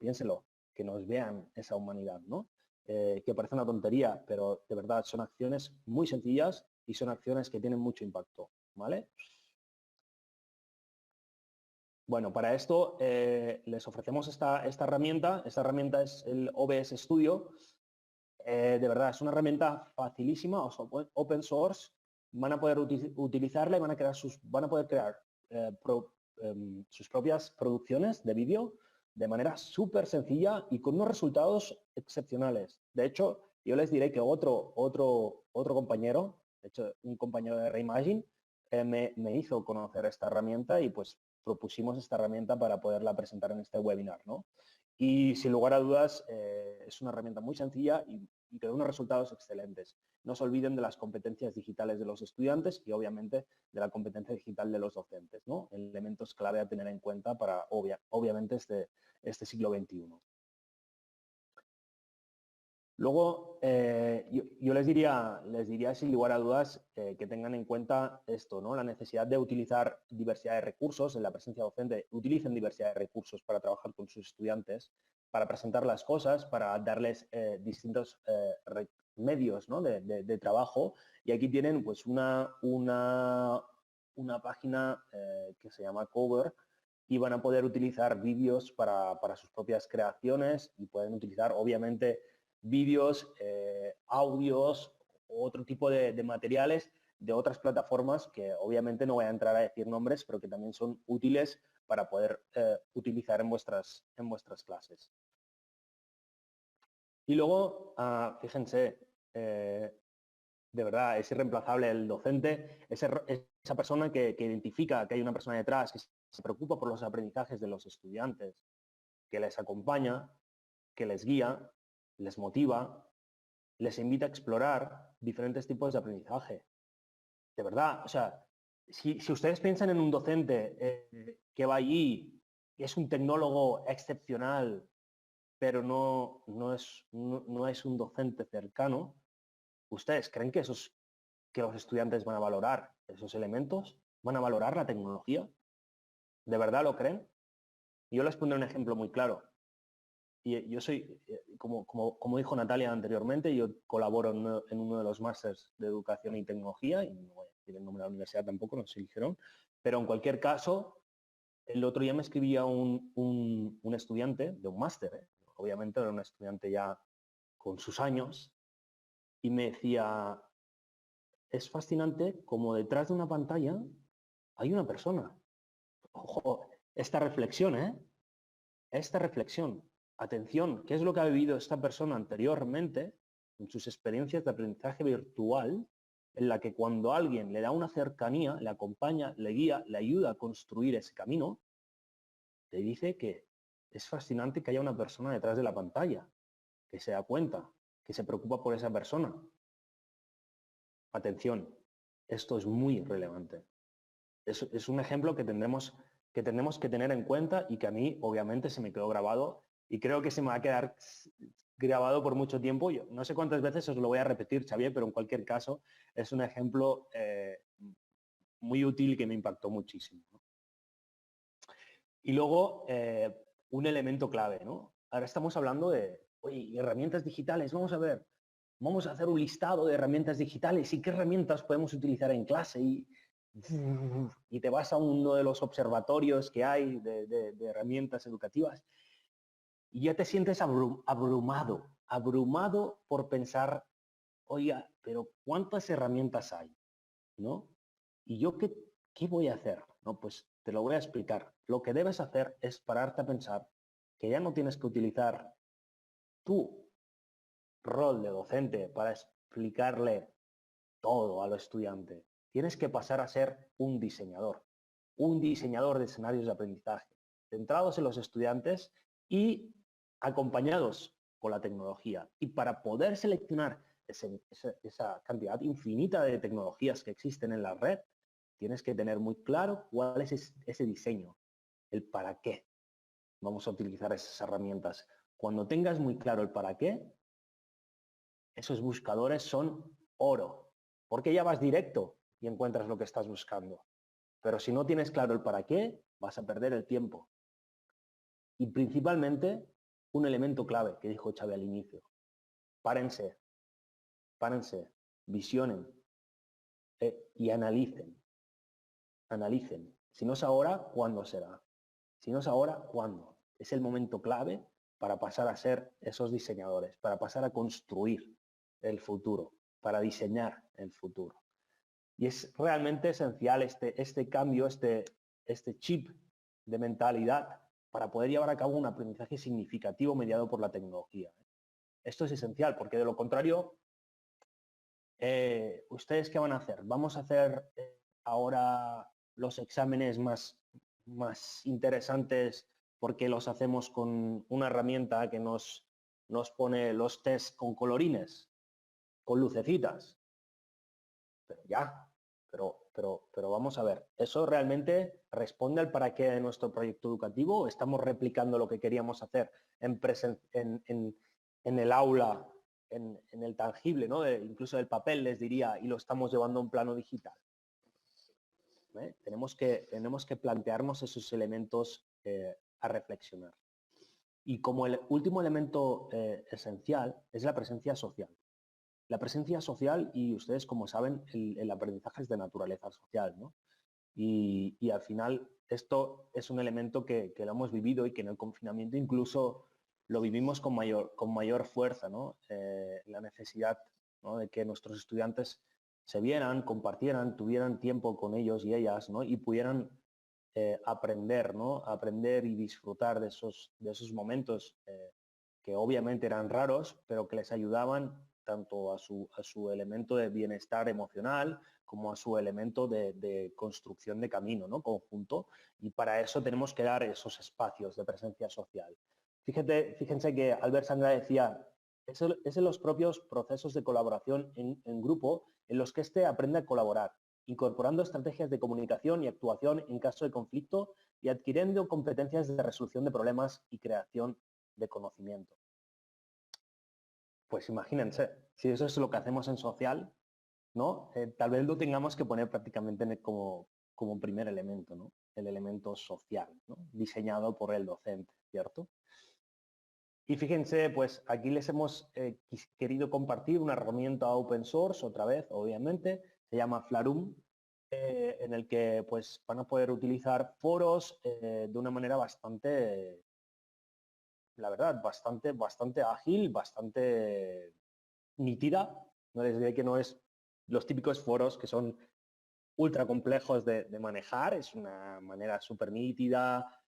que nos vean esa humanidad, ¿no? Que parece una tontería, pero de verdad son acciones muy sencillas y son acciones que tienen mucho impacto, ¿vale? Bueno, para esto les ofrecemos esta herramienta. Esta herramienta es el OBS Studio. De verdad, es una herramienta facilísima, open source. Van a poder utilizarla y van a poder crear sus propias producciones de vídeo de manera súper sencilla y con unos resultados excepcionales. De hecho, yo les diré que otro compañero, de hecho, un compañero de Reimagine, me hizo conocer esta herramienta y pues propusimos esta herramienta para poderla presentar en este webinar, ¿no? Y sin lugar a dudas es una herramienta muy sencilla y que da unos resultados excelentes. No se olviden de las competencias digitales de los estudiantes y obviamente de la competencia digital de los docentes, ¿no? Elementos clave a tener en cuenta para obviamente este siglo XXI. Luego, yo les diría sin lugar a dudas que tengan en cuenta esto, ¿no? La necesidad de utilizar diversidad de recursos en la presencia docente. Utilicen diversidad de recursos para trabajar con sus estudiantes, para presentar las cosas, para darles distintos medios, ¿no? de trabajo. Y aquí tienen pues una página que se llama Cover, y van a poder utilizar vídeos para sus propias creaciones y pueden utilizar obviamente vídeos, audios, otro tipo de materiales de otras plataformas que obviamente no voy a entrar a decir nombres, pero que también son útiles para poder utilizar en vuestras clases. Y luego, fíjense, de verdad, es irreemplazable el docente, esa persona que identifica que hay una persona detrás, que se preocupa por los aprendizajes de los estudiantes, que les acompaña, que les guía, les motiva, les invita a explorar diferentes tipos de aprendizaje. De verdad, o sea, si ustedes piensan en un docente que va allí, que es un tecnólogo excepcional, pero no es un docente cercano, ¿ustedes creen que los estudiantes van a valorar esos elementos? ¿Van a valorar la tecnología? ¿De verdad lo creen? Yo les pondré un ejemplo muy claro. Y yo soy, como dijo Natalia anteriormente, yo colaboro en uno de los másters de educación y tecnología, y no voy a decir el nombre de la universidad tampoco, no se dijeron, pero en cualquier caso, el otro día me escribía un estudiante de un máster, obviamente era un estudiante ya con sus años, y me decía, es fascinante como detrás de una pantalla hay una persona. Ojo, esta reflexión, esta reflexión. Atención, ¿qué es lo que ha vivido esta persona anteriormente en sus experiencias de aprendizaje virtual, en la que cuando alguien le da una cercanía, le acompaña, le guía, le ayuda a construir ese camino, le dice que es fascinante que haya una persona detrás de la pantalla, que se da cuenta, que se preocupa por esa persona? Atención, esto es muy relevante. Es un ejemplo que tendremos que tener en cuenta y que a mí obviamente se me quedó grabado y creo que se me va a quedar grabado por mucho tiempo. Yo no sé cuántas veces os lo voy a repetir, Xavier, pero en cualquier caso es un ejemplo muy útil que me impactó muchísimo, ¿no? Y luego, un elemento clave, ¿no? Ahora estamos hablando de, oye, herramientas digitales, vamos a ver, vamos a hacer un listado de herramientas digitales y qué herramientas podemos utilizar en clase y te vas a uno de los observatorios que hay de herramientas educativas y ya te sientes abrumado por pensar, oiga, pero ¿cuántas herramientas hay? ¿No? ¿Y yo qué voy a hacer? No, pues te lo voy a explicar. Lo que debes hacer es pararte a pensar que ya no tienes que utilizar tu rol de docente para explicarle todo al estudiante. Tienes que pasar a ser un diseñador de escenarios de aprendizaje, centrados en los estudiantes y acompañados con la tecnología. Y para poder seleccionar esa cantidad infinita de tecnologías que existen en la red, tienes que tener muy claro cuál es ese diseño, el para qué vamos a utilizar esas herramientas. Cuando tengas muy claro el para qué, esos buscadores son oro, porque ya vas directo y encuentras lo que estás buscando. Pero si no tienes claro el para qué, vas a perder el tiempo. Y principalmente, un elemento clave que dijo Xavi al inicio. Párense, visionen y analicen. Analicen. Si no es ahora, ¿cuándo será? Si no es ahora, ¿cuándo? Es el momento clave para pasar a ser esos diseñadores, para pasar a construir el futuro, para diseñar el futuro. Y es realmente esencial este cambio, este chip de mentalidad para poder llevar a cabo un aprendizaje significativo mediado por la tecnología. Esto es esencial porque de lo contrario, ¿ustedes qué van a hacer? ¿Vamos a hacer ahora los exámenes más interesantes porque los hacemos con una herramienta que nos pone los test con colorines, con lucecitas? Pero ya, pero vamos a ver, ¿eso realmente responde al para qué de nuestro proyecto educativo o estamos replicando lo que queríamos hacer en el aula, en el tangible, ¿no? Incluso el papel, les diría, y lo estamos llevando a un plano digital? Tenemos que plantearnos esos elementos a reflexionar. Y como el último elemento esencial es la presencia social. La presencia social, y ustedes como saben, el aprendizaje es de naturaleza social, ¿no? Y al final esto es un elemento que lo hemos vivido y que en el confinamiento incluso lo vivimos con mayor fuerza, ¿no? La necesidad, ¿no?, de que nuestros estudiantes se vieran, compartieran, tuvieran tiempo con ellos y ellas, ¿no?, y pudieran aprender, ¿no?, aprender y disfrutar de esos momentos que obviamente eran raros, pero que les ayudaban tanto a su elemento de bienestar emocional como a su elemento de construcción de camino, ¿no?, conjunto. Y para eso tenemos que dar esos espacios de presencia social. Fíjense que Albert Sangra decía, es en los propios procesos de colaboración en grupo en los que éste aprende a colaborar, incorporando estrategias de comunicación y actuación en caso de conflicto y adquiriendo competencias de resolución de problemas y creación de conocimiento. Pues imagínense, si eso es lo que hacemos en social, ¿no? Tal vez lo tengamos que poner prácticamente como primer elemento, ¿no? El elemento social, ¿no?, diseñado por el docente, ¿cierto? Y fíjense, pues aquí les hemos querido compartir una herramienta open source, otra vez, obviamente, se llama Flarum, en el que pues van a poder utilizar foros de una manera bastante, la verdad, bastante ágil, bastante nítida. No les diré que no es los típicos foros que son ultra complejos de manejar, es una manera súper nítida,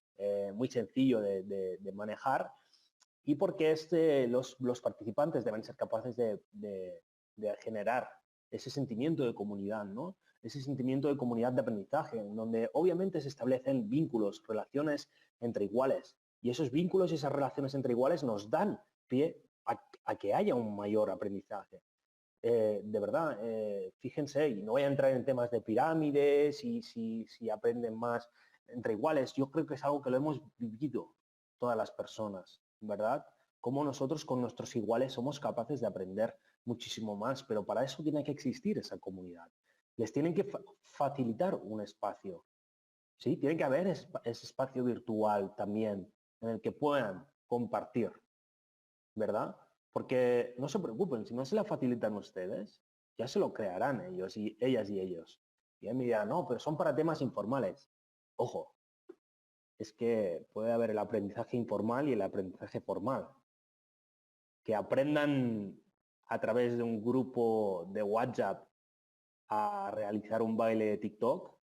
muy sencillo de manejar, y porque los participantes deben ser capaces de generar ese sentimiento de comunidad, ¿no? Ese sentimiento de comunidad de aprendizaje, en donde obviamente se establecen vínculos, relaciones entre iguales, y esos vínculos y esas relaciones entre iguales nos dan pie a que haya un mayor aprendizaje. De verdad, fíjense, y no voy a entrar en temas de pirámides y si aprenden más entre iguales, yo creo que es algo que lo hemos vivido todas las personas, ¿verdad? cómo nosotros con nuestros iguales somos capaces de aprender muchísimo más, pero para eso tiene que existir esa comunidad. Les tienen que facilitar un espacio, ¿sí? Tiene que haber ese espacio virtual también en el que puedan compartir, ¿verdad? Porque no se preocupen, si no se la facilitan ustedes, ya se lo crearán ellos y ellas y ellos. Y me dirán, no, pero son para temas informales. Ojo, es que puede haber el aprendizaje informal y el aprendizaje formal. Que aprendan a través de un grupo de WhatsApp a realizar un baile de TikTok,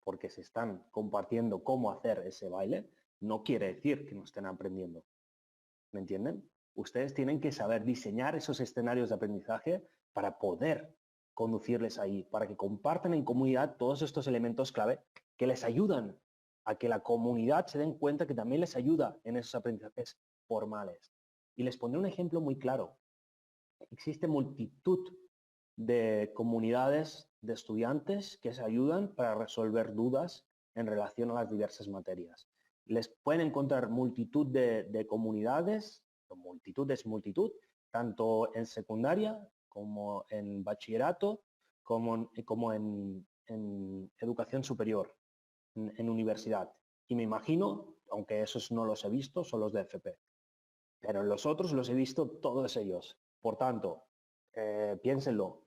porque se están compartiendo cómo hacer ese baile, no quiere decir que no estén aprendiendo. ¿Me entienden? Ustedes tienen que saber diseñar esos escenarios de aprendizaje para poder conducirles ahí, para que compartan en comunidad todos estos elementos clave que les ayudan a que la comunidad se den cuenta que también les ayuda en esos aprendizajes formales. Y les pondré un ejemplo muy claro. Existe multitud de comunidades de estudiantes que se ayudan para resolver dudas en relación a las diversas materias. Les pueden encontrar multitud de comunidades, multitud es multitud, tanto en secundaria como en bachillerato, como en educación superior, en universidad. Y me imagino, aunque esos no los he visto, son los de FP. Pero en los otros los he visto todos ellos. Por tanto, piénsenlo,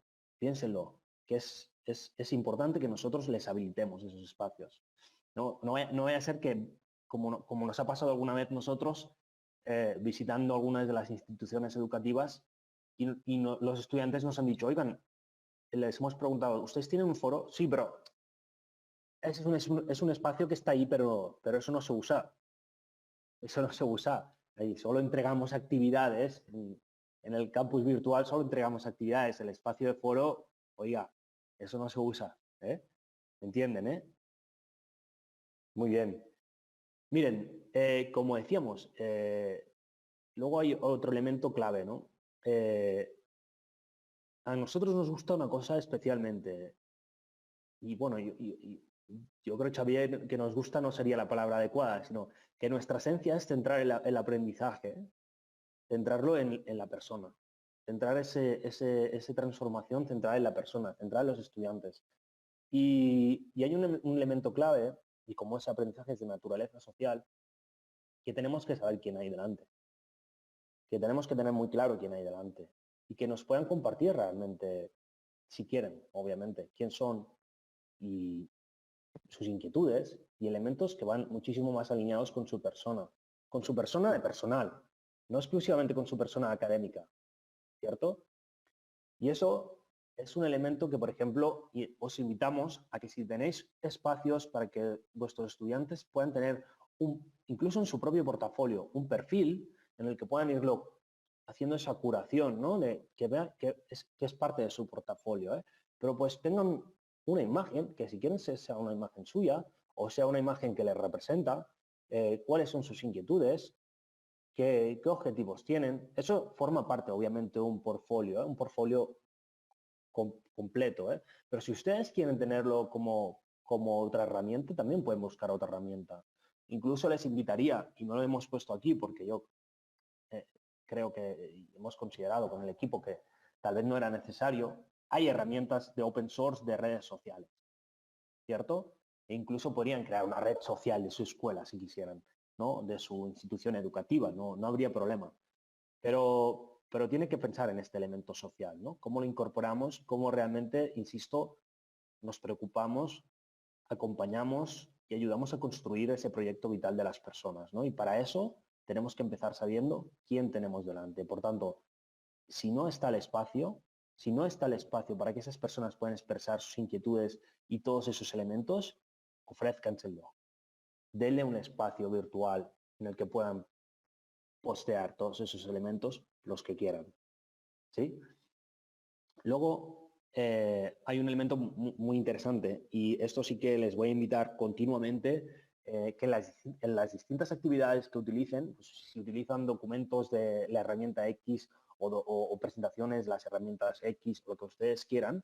que es importante que nosotros les habilitemos esos espacios. No vaya a ser que, como nos ha pasado alguna vez nosotros, visitando algunas de las instituciones educativas, los estudiantes nos han dicho, oigan, les hemos preguntado, ¿ustedes tienen un foro? Sí, pero es un espacio que está ahí, pero eso no se usa. Eso no se usa. Ahí solo entregamos actividades. En el campus virtual solo entregamos actividades. El espacio de foro, oiga, eso no se usa. ¿Eh? ¿Entienden? Muy bien. Miren, como decíamos, luego hay otro elemento clave, ¿no? A nosotros nos gusta una cosa especialmente. Y bueno, yo creo, Xavier, que nos gusta no sería la palabra adecuada, sino que nuestra esencia es centrar el aprendizaje, centrarlo en la persona, centrar esa transformación centrada en la persona, centrada en los estudiantes. Y hay un elemento clave, y como ese aprendizaje es de naturaleza social, que tenemos que saber quién hay delante, que tenemos que tener muy claro quién hay delante y que nos puedan compartir realmente, si quieren, obviamente, quién son y sus inquietudes y elementos que van muchísimo más alineados con su persona de personal, no exclusivamente con su persona académica, ¿cierto? Y eso es un elemento que, por ejemplo, os invitamos a que si tenéis espacios para que vuestros estudiantes puedan tener, incluso en su propio portafolio, un perfil en el que puedan irlo haciendo esa curación, ¿no? De que vean que es parte de su portafolio, ¿eh? Pero pues tengan una imagen, que si quieren sea una imagen suya o sea una imagen que les representa, cuáles son sus inquietudes, qué objetivos tienen. Eso forma parte, obviamente, de un portfolio, un portfolio completo. Pero si ustedes quieren tenerlo como otra herramienta, también pueden buscar otra herramienta. Incluso les invitaría, y no lo hemos puesto aquí porque yo creo que hemos considerado con el equipo que tal vez no era necesario, hay herramientas de open source de redes sociales, ¿cierto? E incluso podrían crear una red social de su escuela si quisieran, ¿no? De su institución educativa, no habría problema. Pero tiene que pensar en este elemento social, ¿no? ¿Cómo lo incorporamos? ¿Cómo realmente, insisto, nos preocupamos, acompañamos y ayudamos a construir ese proyecto vital de las personas, ¿no? Y para eso tenemos que empezar sabiendo quién tenemos delante. Por tanto, si no está el espacio, para que esas personas puedan expresar sus inquietudes y todos esos elementos, ofrézcanselo. Denle un espacio virtual en el que puedan postear todos esos elementos los que quieran. ¿Sí? Luego, hay un elemento muy interesante y esto sí que les voy a invitar continuamente que en las distintas actividades que utilicen, pues, si utilizan documentos de la herramienta X o presentaciones, las herramientas X, lo que ustedes quieran,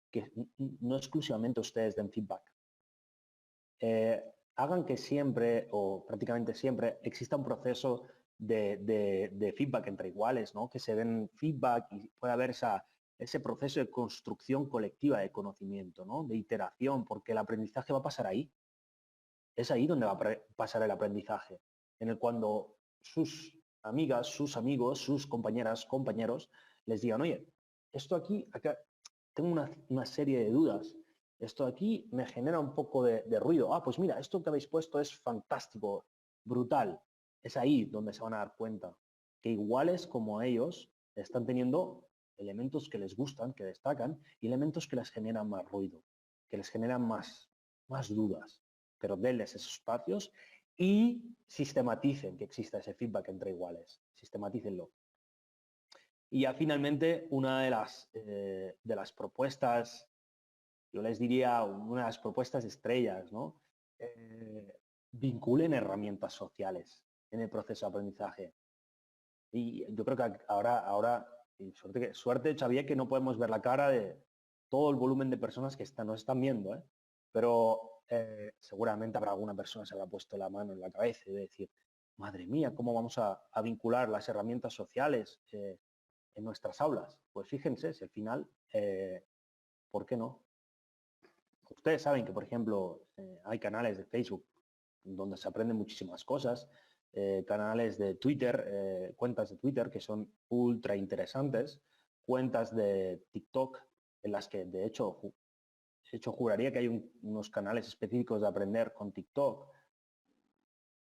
que no exclusivamente ustedes den feedback. Hagan que siempre o prácticamente siempre exista un proceso de feedback entre iguales, ¿no? Que se den feedback y pueda haber ese proceso de construcción colectiva de conocimiento, ¿no? De iteración, porque el aprendizaje va a pasar ahí. Es ahí donde va a pasar el aprendizaje, en el cuando sus amigas, sus amigos, sus compañeras, compañeros les digan, oye, esto aquí, acá, tengo una serie de dudas, esto aquí me genera un poco de ruido. Ah, pues mira, esto que habéis puesto es fantástico, brutal. Es ahí donde se van a dar cuenta que iguales como ellos están teniendo elementos que les gustan, que destacan, y elementos que les generan más ruido, que les generan más dudas, pero denles esos espacios y sistematicen que exista ese feedback entre iguales, sistematícenlo. Y ya finalmente, una de las propuestas, yo les diría una de las propuestas estrellas, ¿no? Vinculen herramientas sociales en el proceso de aprendizaje. Y yo creo que ahora y suerte, Xavier, que no podemos ver la cara de todo el volumen de personas que nos están viendo, ¿eh? Pero seguramente habrá alguna persona que se habrá puesto la mano en la cabeza y de decir, madre mía, ¿cómo vamos a vincular las herramientas sociales en nuestras aulas? Pues fíjense, si al final, ¿por qué no? Ustedes saben que, por ejemplo, hay canales de Facebook donde se aprenden muchísimas cosas, canales de Twitter, cuentas de Twitter que son ultra interesantes, cuentas de TikTok en las que, de hecho, juraría que hay unos canales específicos de aprender con TikTok.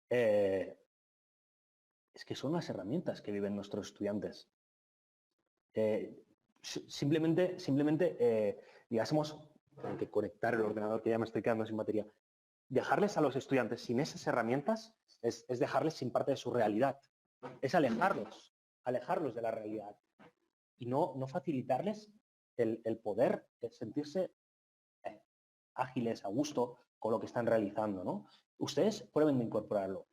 Es que son las herramientas que viven nuestros estudiantes. Simplemente digásemos, hay que conectar el ordenador que ya me estoy quedando sin batería. Dejarles a los estudiantes sin esas herramientas es dejarles sin parte de su realidad. Es alejarlos de la realidad y no facilitarles el poder sentirse ágiles, a gusto con lo que están realizando, ¿no? Ustedes prueben de incorporarlo.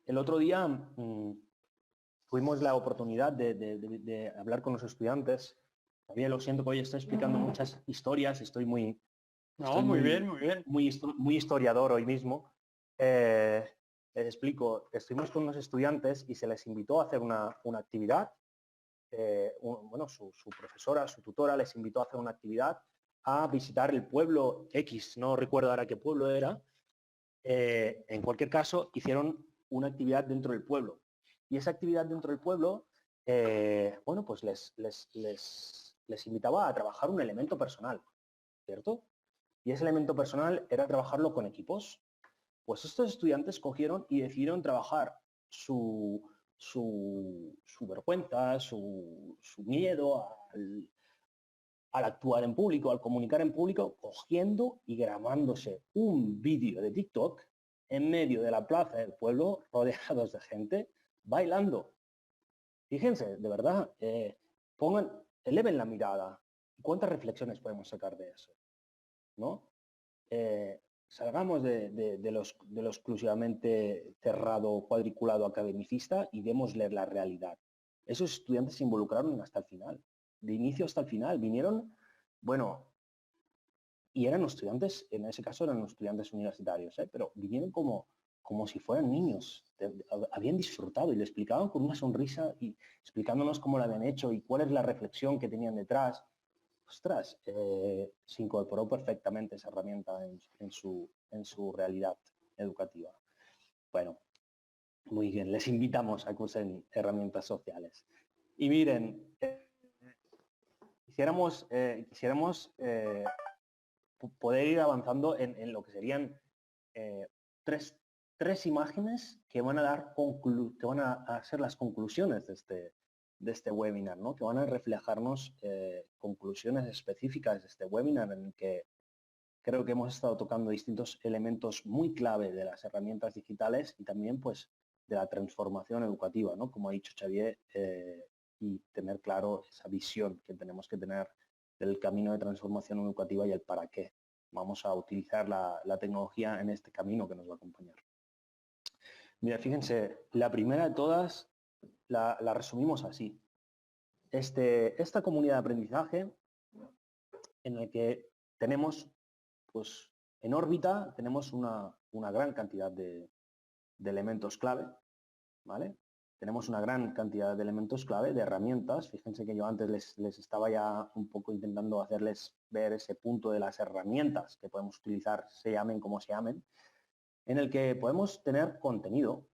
El otro día tuvimos la oportunidad de hablar con los estudiantes. Todavía lo siento que hoy estoy explicando muchas historias, estoy muy bien, muy bien. Muy historiador hoy mismo. Les explico, estuvimos con unos estudiantes y se les invitó a hacer una actividad. Bueno, su profesora, su tutora les invitó a hacer una actividad a visitar el pueblo X, no recuerdo ahora qué pueblo era. En cualquier caso, hicieron una actividad dentro del pueblo. Y esa actividad dentro del pueblo, bueno, pues les invitaba a trabajar un elemento personal, ¿cierto? Y ese elemento personal era trabajarlo con equipos. Pues estos estudiantes cogieron y decidieron trabajar su vergüenza, su miedo al actuar en público, al comunicar en público, cogiendo y grabándose un vídeo de TikTok en medio de la plaza del pueblo, rodeados de gente, bailando. Fíjense, de verdad, eleven la mirada. ¿Cuántas reflexiones podemos sacar de eso? ¿No? Salgamos de lo exclusivamente cerrado, cuadriculado, academicista y démosle la realidad. Esos estudiantes se involucraron hasta el final, de inicio hasta el final. Vinieron, bueno, y eran estudiantes, en ese caso eran estudiantes universitarios, pero vinieron como si fueran niños. Habían disfrutado y le explicaban con una sonrisa y explicándonos cómo lo habían hecho y cuál es la reflexión que tenían detrás. Ostras, se incorporó perfectamente esa herramienta en su realidad educativa. Bueno, muy bien, les invitamos a que usen herramientas sociales. Y miren, quisiéramos poder ir avanzando en lo que serían tres imágenes que van a ser las conclusiones de este webinar, ¿no? Que van a reflejarnos conclusiones específicas de este webinar en el que creo que hemos estado tocando distintos elementos muy clave de las herramientas digitales y también pues de la transformación educativa, ¿no? Como ha dicho Xavier, y tener claro esa visión que tenemos que tener del camino de transformación educativa y el para qué vamos a utilizar la tecnología en este camino que nos va a acompañar. Mira, fíjense, la primera de todas la resumimos así. Esta comunidad de aprendizaje en la que tenemos, pues, en órbita tenemos una gran cantidad de elementos clave. ¿vale? Tenemos una gran cantidad de elementos clave, de herramientas. Fíjense que yo antes les estaba ya un poco intentando hacerles ver ese punto de las herramientas que podemos utilizar, se llamen como se llamen, en el que podemos tener contenido,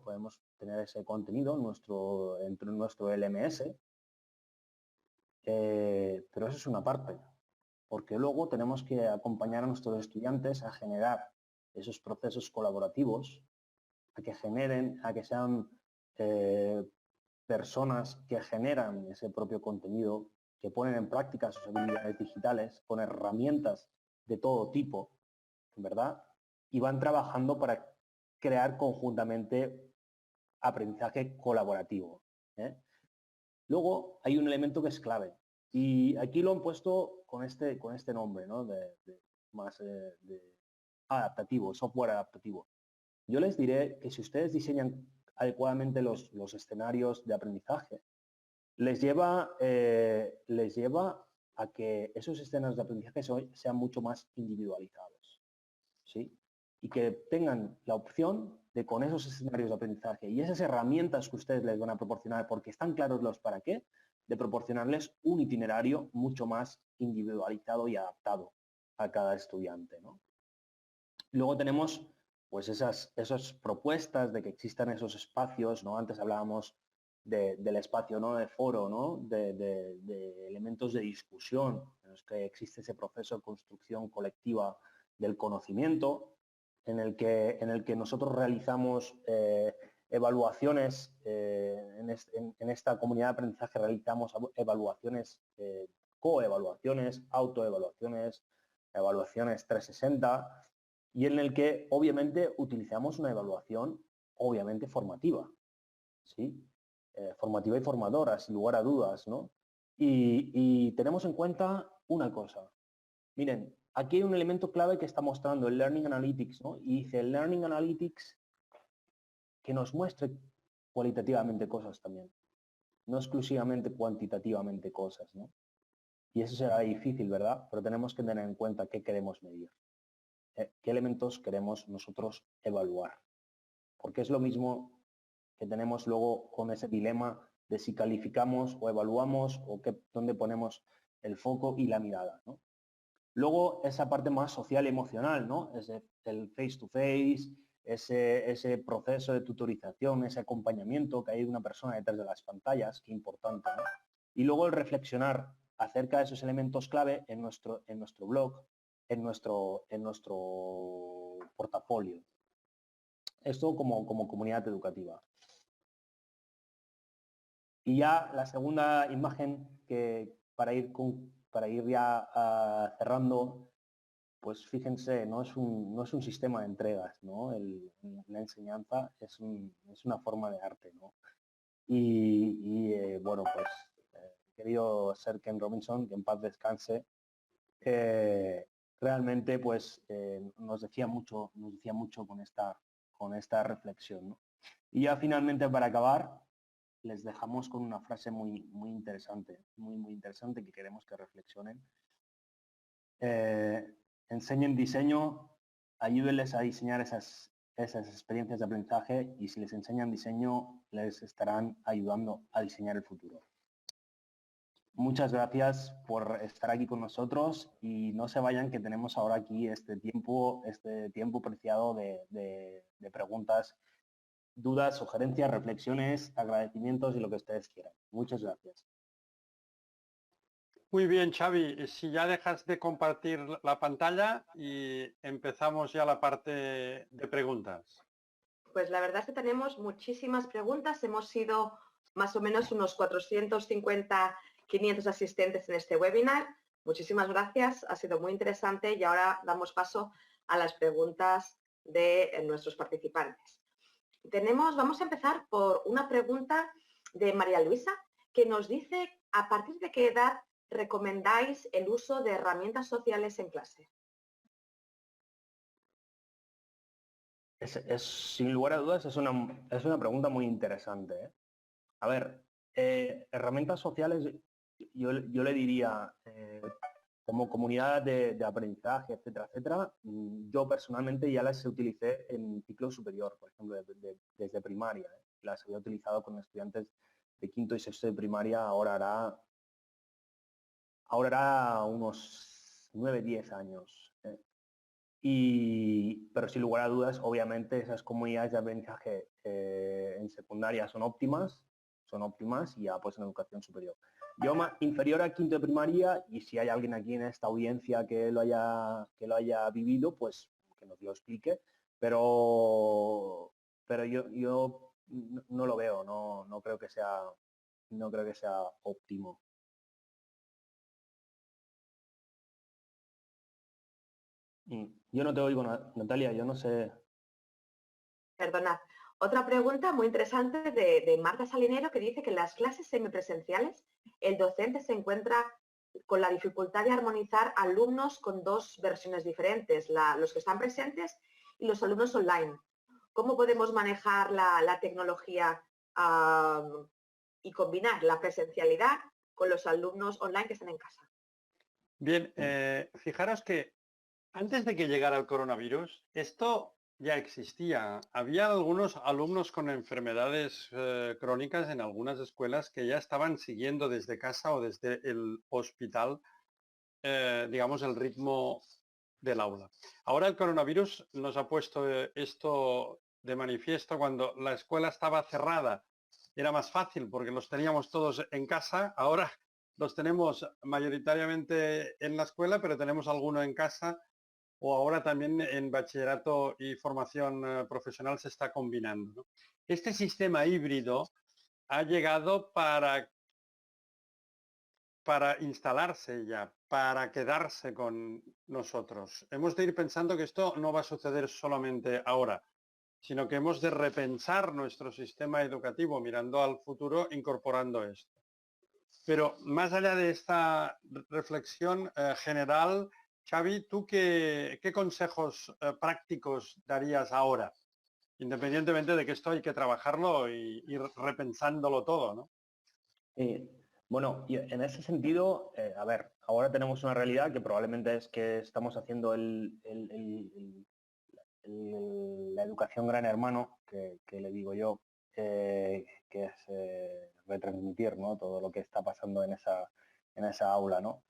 podemos tener ese contenido dentro de nuestro LMS, pero eso es una parte, porque luego tenemos que acompañar a nuestros estudiantes a generar esos procesos colaborativos, a que sean personas que generan ese propio contenido, que ponen en práctica sus habilidades digitales con herramientas de todo tipo, ¿verdad? Y van trabajando para crear conjuntamente aprendizaje colaborativo, ¿eh? Luego hay un elemento que es clave y aquí lo han puesto con este nombre, ¿no? Más de adaptativo, software adaptativo. Yo les diré que si ustedes diseñan adecuadamente los escenarios de aprendizaje, les lleva a que esos escenarios de aprendizaje sean mucho más individualizados, ¿sí? Y que tengan la opción de, con esos escenarios de aprendizaje y esas herramientas que ustedes les van a proporcionar, porque están claros los para qué, de proporcionarles un itinerario mucho más individualizado y adaptado a cada estudiante, ¿no? Luego tenemos pues esas propuestas de que existan esos espacios, ¿no? Antes hablábamos del espacio, ¿no? De foro, ¿no? De elementos de discusión, en los que existe ese proceso de construcción colectiva del conocimiento, en el que nosotros realizamos evaluaciones, en esta comunidad de aprendizaje realizamos evaluaciones, coevaluaciones, autoevaluaciones, evaluaciones 360, y en el que obviamente utilizamos una evaluación obviamente formativa, ¿sí? Formativa y formadora, sin lugar a dudas, ¿no? Y tenemos en cuenta una cosa. Miren, aquí hay un elemento clave que está mostrando el Learning Analytics, ¿no? Y dice el Learning Analytics que nos muestre cualitativamente cosas también, no exclusivamente cuantitativamente cosas, ¿no? Y eso será difícil, ¿verdad? Pero tenemos que tener en cuenta qué queremos medir. ¿Qué elementos queremos nosotros evaluar? Porque es lo mismo que tenemos luego con ese dilema de si calificamos o evaluamos o dónde ponemos el foco y la mirada, ¿no? Luego esa parte más social y emocional, ¿no? El face to face, ese proceso de tutorización, ese acompañamiento que hay de una persona detrás de las pantallas, qué importante, ¿no? Y luego el reflexionar acerca de esos elementos clave en nuestro blog, en nuestro portafolio. Esto como comunidad educativa. Y ya la segunda imagen que para ir ya cerrando, pues fíjense, no es un sistema de entregas, ¿no? La enseñanza es una forma de arte, ¿no? Bueno, pues querido Sir Ken Robinson, que en paz descanse, realmente pues nos decía mucho con esta reflexión, ¿no? Y ya finalmente para acabar, les dejamos con una frase muy interesante, muy interesante que queremos que reflexionen. Enseñen diseño, ayúdenles a diseñar esas experiencias de aprendizaje y si les enseñan diseño, les estarán ayudando a diseñar el futuro. Muchas gracias por estar aquí con nosotros y no se vayan que tenemos ahora aquí este tiempo preciado de preguntas, dudas, sugerencias, reflexiones, agradecimientos y lo que ustedes quieran. Muchas gracias. Muy bien, Xavi. Si ya dejas de compartir la pantalla y empezamos ya la parte de preguntas. Pues la verdad es que tenemos muchísimas preguntas. Hemos sido más o menos unos 450, 500 asistentes en este webinar. Muchísimas gracias, ha sido muy interesante y ahora damos paso a las preguntas de nuestros participantes. Vamos a empezar por una pregunta de María Luisa que nos dice ¿a partir de qué edad recomendáis el uso de herramientas sociales en clase? Sin lugar a dudas, es una pregunta muy interesante, ¿eh? A ver, herramientas sociales, yo le diría, como comunidad de aprendizaje, etcétera, etcétera, yo personalmente ya las utilicé en ciclo superior, por ejemplo, desde primaria. Las había utilizado con estudiantes de quinto y sexto de primaria, ahora hará unos 9, 10 años. Pero sin lugar a dudas, obviamente, esas comunidades de aprendizaje en secundaria son óptimas y ya pues en educación superior. Yo inferior a quinto de primaria, y si hay alguien aquí en esta audiencia que lo haya vivido, pues que nos lo explique, pero yo no lo veo, no creo que sea óptimo. Yo no te oigo, Natalia, yo no sé. Perdonad. Otra pregunta muy interesante de Marta Salinero, que dice que en las clases semipresenciales el docente se encuentra con la dificultad de armonizar alumnos con dos versiones diferentes, los que están presentes y los alumnos online. ¿Cómo podemos manejar la tecnología y combinar la presencialidad con los alumnos online que están en casa? Bien, fijaros que antes de que llegara el coronavirus, esto ya existía. Había algunos alumnos con enfermedades crónicas en algunas escuelas que ya estaban siguiendo desde casa o desde el hospital, digamos, el ritmo del aula. Ahora el coronavirus nos ha puesto esto de manifiesto. Cuando la escuela estaba cerrada era más fácil porque los teníamos todos en casa. Ahora los tenemos mayoritariamente en la escuela, pero tenemos alguno en casa, o ahora también en bachillerato y formación profesional se está combinando, ¿no? Este sistema híbrido ha llegado para instalarse ya, para quedarse con nosotros. Hemos de ir pensando que esto no va a suceder solamente ahora, sino que hemos de repensar nuestro sistema educativo mirando al futuro, incorporando esto. Pero más allá de esta reflexión general, Xavi, ¿tú qué consejos prácticos darías ahora? Independientemente de que esto hay que trabajarlo y ir repensándolo todo, ¿no? Bueno, y en ese sentido, a ver, ahora tenemos una realidad que probablemente es que estamos haciendo la educación gran hermano, que le digo yo, que es retransmitir, ¿no?, todo lo que está pasando en esa aula, ¿no?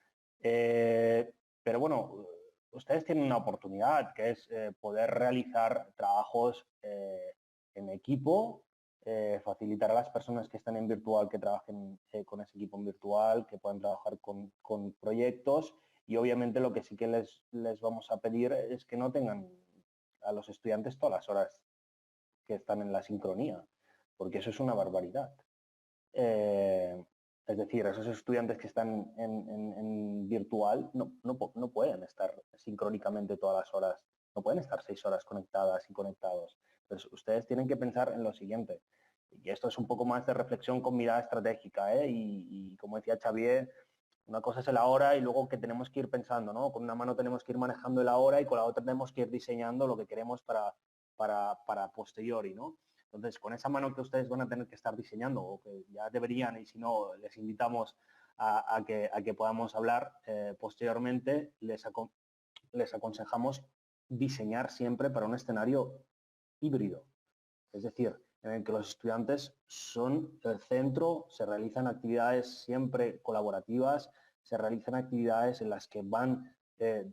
Pero bueno, ustedes tienen una oportunidad, que es poder realizar trabajos en equipo, facilitar a las personas que están en virtual que trabajen con ese equipo en virtual, que puedan trabajar con proyectos, y obviamente lo que sí que les vamos a pedir es que no tengan a los estudiantes todas las horas que están en la sincronía, porque eso es una barbaridad. Es decir, esos estudiantes que están en virtual no pueden estar sincrónicamente todas las horas, no pueden estar 6 horas conectadas y conectados. Entonces, ustedes tienen que pensar en lo siguiente, y esto es un poco más de reflexión con mirada estratégica, y como decía Xavier, una cosa es el ahora y luego que tenemos que ir pensando, ¿no? Con una mano tenemos que ir manejando el ahora y con la otra tenemos que ir diseñando lo que queremos para posteriori, ¿no? Entonces, con esa mano que ustedes van a tener que estar diseñando, o que ya deberían, y si no, les invitamos a que podamos hablar posteriormente, les aconsejamos diseñar siempre para un escenario híbrido. Es decir, en el que los estudiantes son el centro, se realizan actividades siempre colaborativas, se realizan actividades en las que van,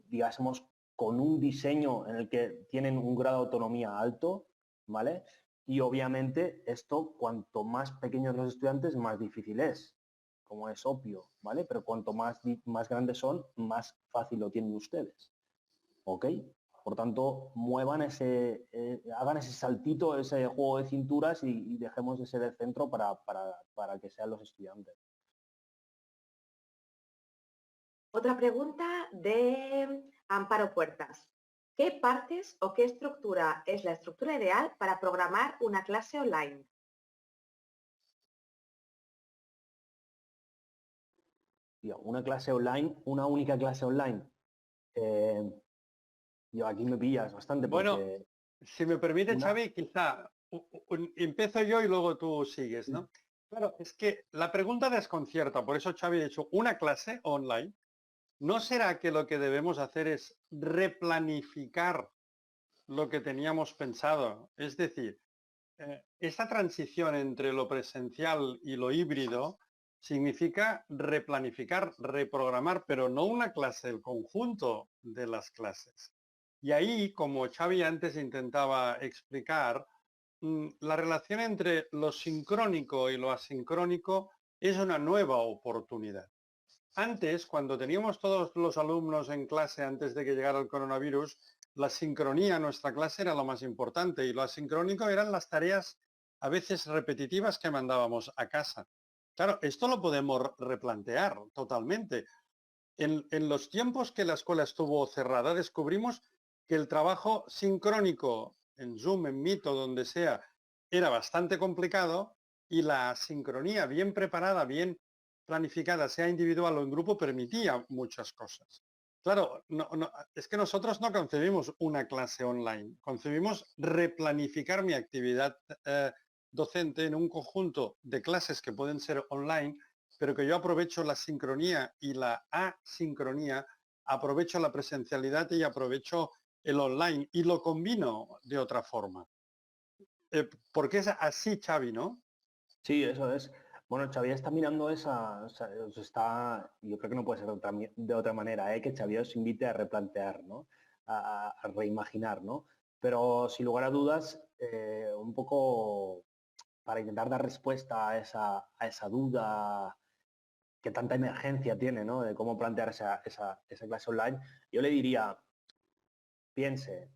digamos, con un diseño en el que tienen un grado de autonomía alto, ¿vale? Y obviamente esto, cuanto más pequeños los estudiantes, más difícil es, como es obvio, ¿vale? Pero cuanto más grandes son, más fácil lo tienen ustedes, ¿ok? Por tanto, hagan ese saltito, ese juego de cinturas, y dejemos de ser el centro para que sean los estudiantes. Otra pregunta de Amparo Puertas. ¿Qué partes o qué estructura es la estructura ideal para programar una clase online? Una clase online, una única clase online. Yo aquí me pillas bastante porque... Bueno, si me permite, Xavi, quizá empiezo yo y luego tú sigues, ¿no? Claro, es que la pregunta desconcierta, por eso Xavi ha dicho una clase online. ¿No será que lo que debemos hacer es replanificar lo que teníamos pensado? Es decir, esta transición entre lo presencial y lo híbrido significa replanificar, reprogramar, pero no una clase, el conjunto de las clases. Y ahí, como Xavi antes intentaba explicar, la relación entre lo sincrónico y lo asincrónico es una nueva oportunidad. Antes, cuando teníamos todos los alumnos en clase antes de que llegara el coronavirus, la sincronía en nuestra clase era lo más importante y lo asincrónico eran las tareas a veces repetitivas que mandábamos a casa. Claro, esto lo podemos replantear totalmente. En los tiempos que la escuela estuvo cerrada, descubrimos que el trabajo sincrónico en Zoom, en Meet o donde sea, era bastante complicado y la sincronía bien preparada, bien planificada, sea individual o en grupo, permitía muchas cosas. Claro, es que nosotros no concebimos una clase online, concebimos replanificar mi actividad docente en un conjunto de clases que pueden ser online, pero que yo aprovecho la sincronía y la asincronía, aprovecho la presencialidad y aprovecho el online y lo combino de otra forma. Porque es así, Xavi, ¿no? Sí, eso es. Bueno, Xavier está mirando yo creo que no puede ser de otra manera, que Xavier os invite a replantear, ¿no? A reimaginar, ¿no? Pero sin lugar a dudas, un poco para intentar dar respuesta a esa duda que tanta emergencia tiene, ¿no? De cómo plantear esa clase online, yo le diría, piense,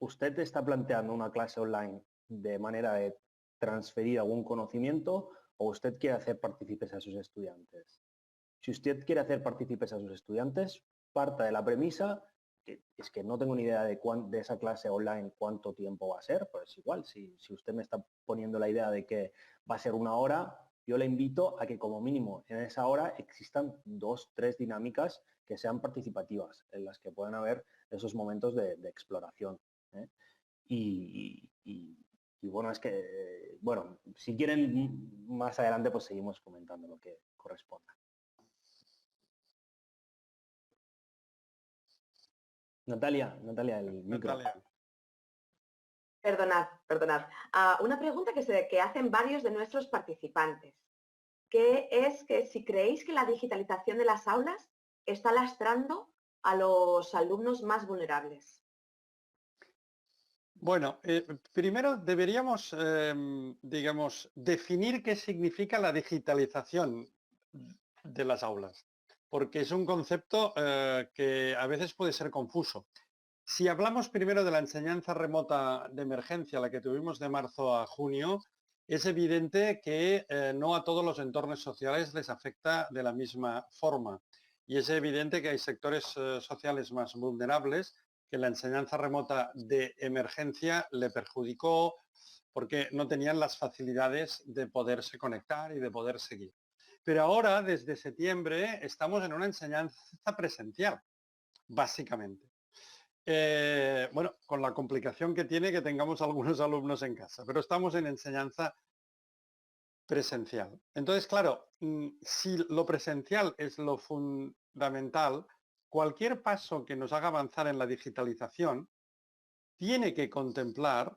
usted está planteando una clase online de manera de transferir algún conocimiento o usted quiere hacer partícipes a sus estudiantes. Si usted quiere hacer partícipes a sus estudiantes, parta de la premisa que es que no tengo ni idea de esa clase online cuánto tiempo va a ser, pues igual, si usted me está poniendo la idea de que va a ser 1 hora, yo le invito a que como mínimo en esa hora existan 2, 3 dinámicas que sean participativas, en las que puedan haber esos momentos de exploración. ¿eh? Y bueno, es que, bueno, si quieren más adelante, pues seguimos comentando lo que corresponda. Natalia, el micro. Natalia. Perdonad. Una pregunta que hacen varios de nuestros participantes, que es que si creéis que la digitalización de las aulas está lastrando a los alumnos más vulnerables. Bueno, primero deberíamos, digamos, definir qué significa la digitalización de las aulas, porque es un concepto que a veces puede ser confuso. Si hablamos primero de la enseñanza remota de emergencia, la que tuvimos de marzo a junio, es evidente que no a todos los entornos sociales les afecta de la misma forma. Y es evidente que hay sectores sociales más vulnerables que la enseñanza remota de emergencia le perjudicó porque no tenían las facilidades de poderse conectar y de poder seguir. Pero ahora, desde septiembre, estamos en una enseñanza presencial, básicamente. Bueno, con la complicación que tiene que tengamos algunos alumnos en casa, pero estamos en enseñanza presencial. Entonces, claro, si lo presencial es lo fundamental, cualquier paso que nos haga avanzar en la digitalización tiene que contemplar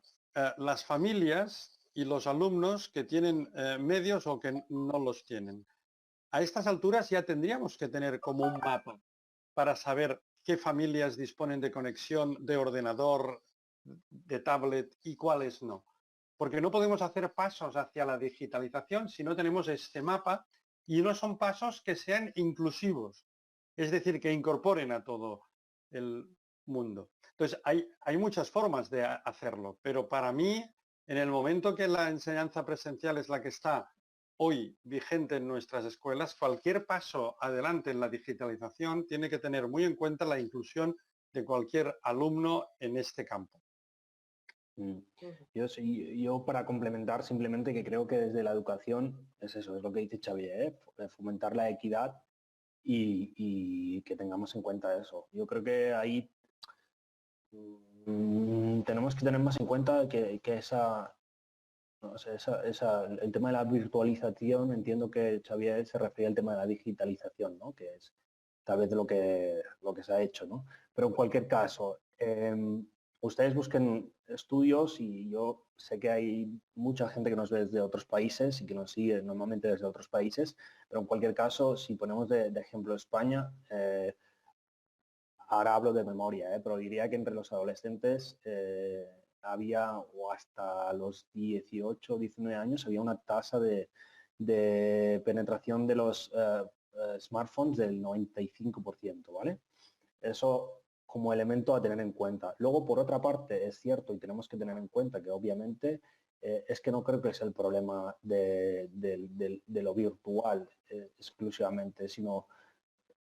las familias y los alumnos que tienen medios o que no los tienen. A estas alturas ya tendríamos que tener como un mapa para saber qué familias disponen de conexión de ordenador, de tablet y cuáles no. Porque no podemos hacer pasos hacia la digitalización si no tenemos este mapa y no son pasos que sean inclusivos, es decir, que incorporen a todo el mundo. Entonces, hay muchas formas de hacerlo, pero para mí, en el momento que la enseñanza presencial es la que está hoy vigente en nuestras escuelas, cualquier paso adelante en la digitalización tiene que tener muy en cuenta la inclusión de cualquier alumno en este campo. Yo para complementar simplemente que creo que desde la educación es eso, es lo que dice Xavier, fomentar la equidad y que tengamos en cuenta eso. Yo creo que ahí tenemos que tener más en cuenta que el tema de la virtualización, entiendo que Xavier se refería al tema de la digitalización, ¿no? Que es tal vez lo que se ha hecho, ¿no? Pero en cualquier caso, ustedes busquen estudios y yo sé que hay mucha gente que nos ve desde otros países y que nos sigue normalmente desde otros países, pero en cualquier caso, si ponemos de ejemplo España, ahora hablo de memoria, pero diría que entre los adolescentes había, o hasta los 18 o 19 años, había una tasa de penetración de los smartphones del 95%, ¿vale? Eso como elemento a tener en cuenta. Luego, por otra parte, es cierto y tenemos que tener en cuenta que obviamente es que no creo que es el problema de lo virtual exclusivamente, sino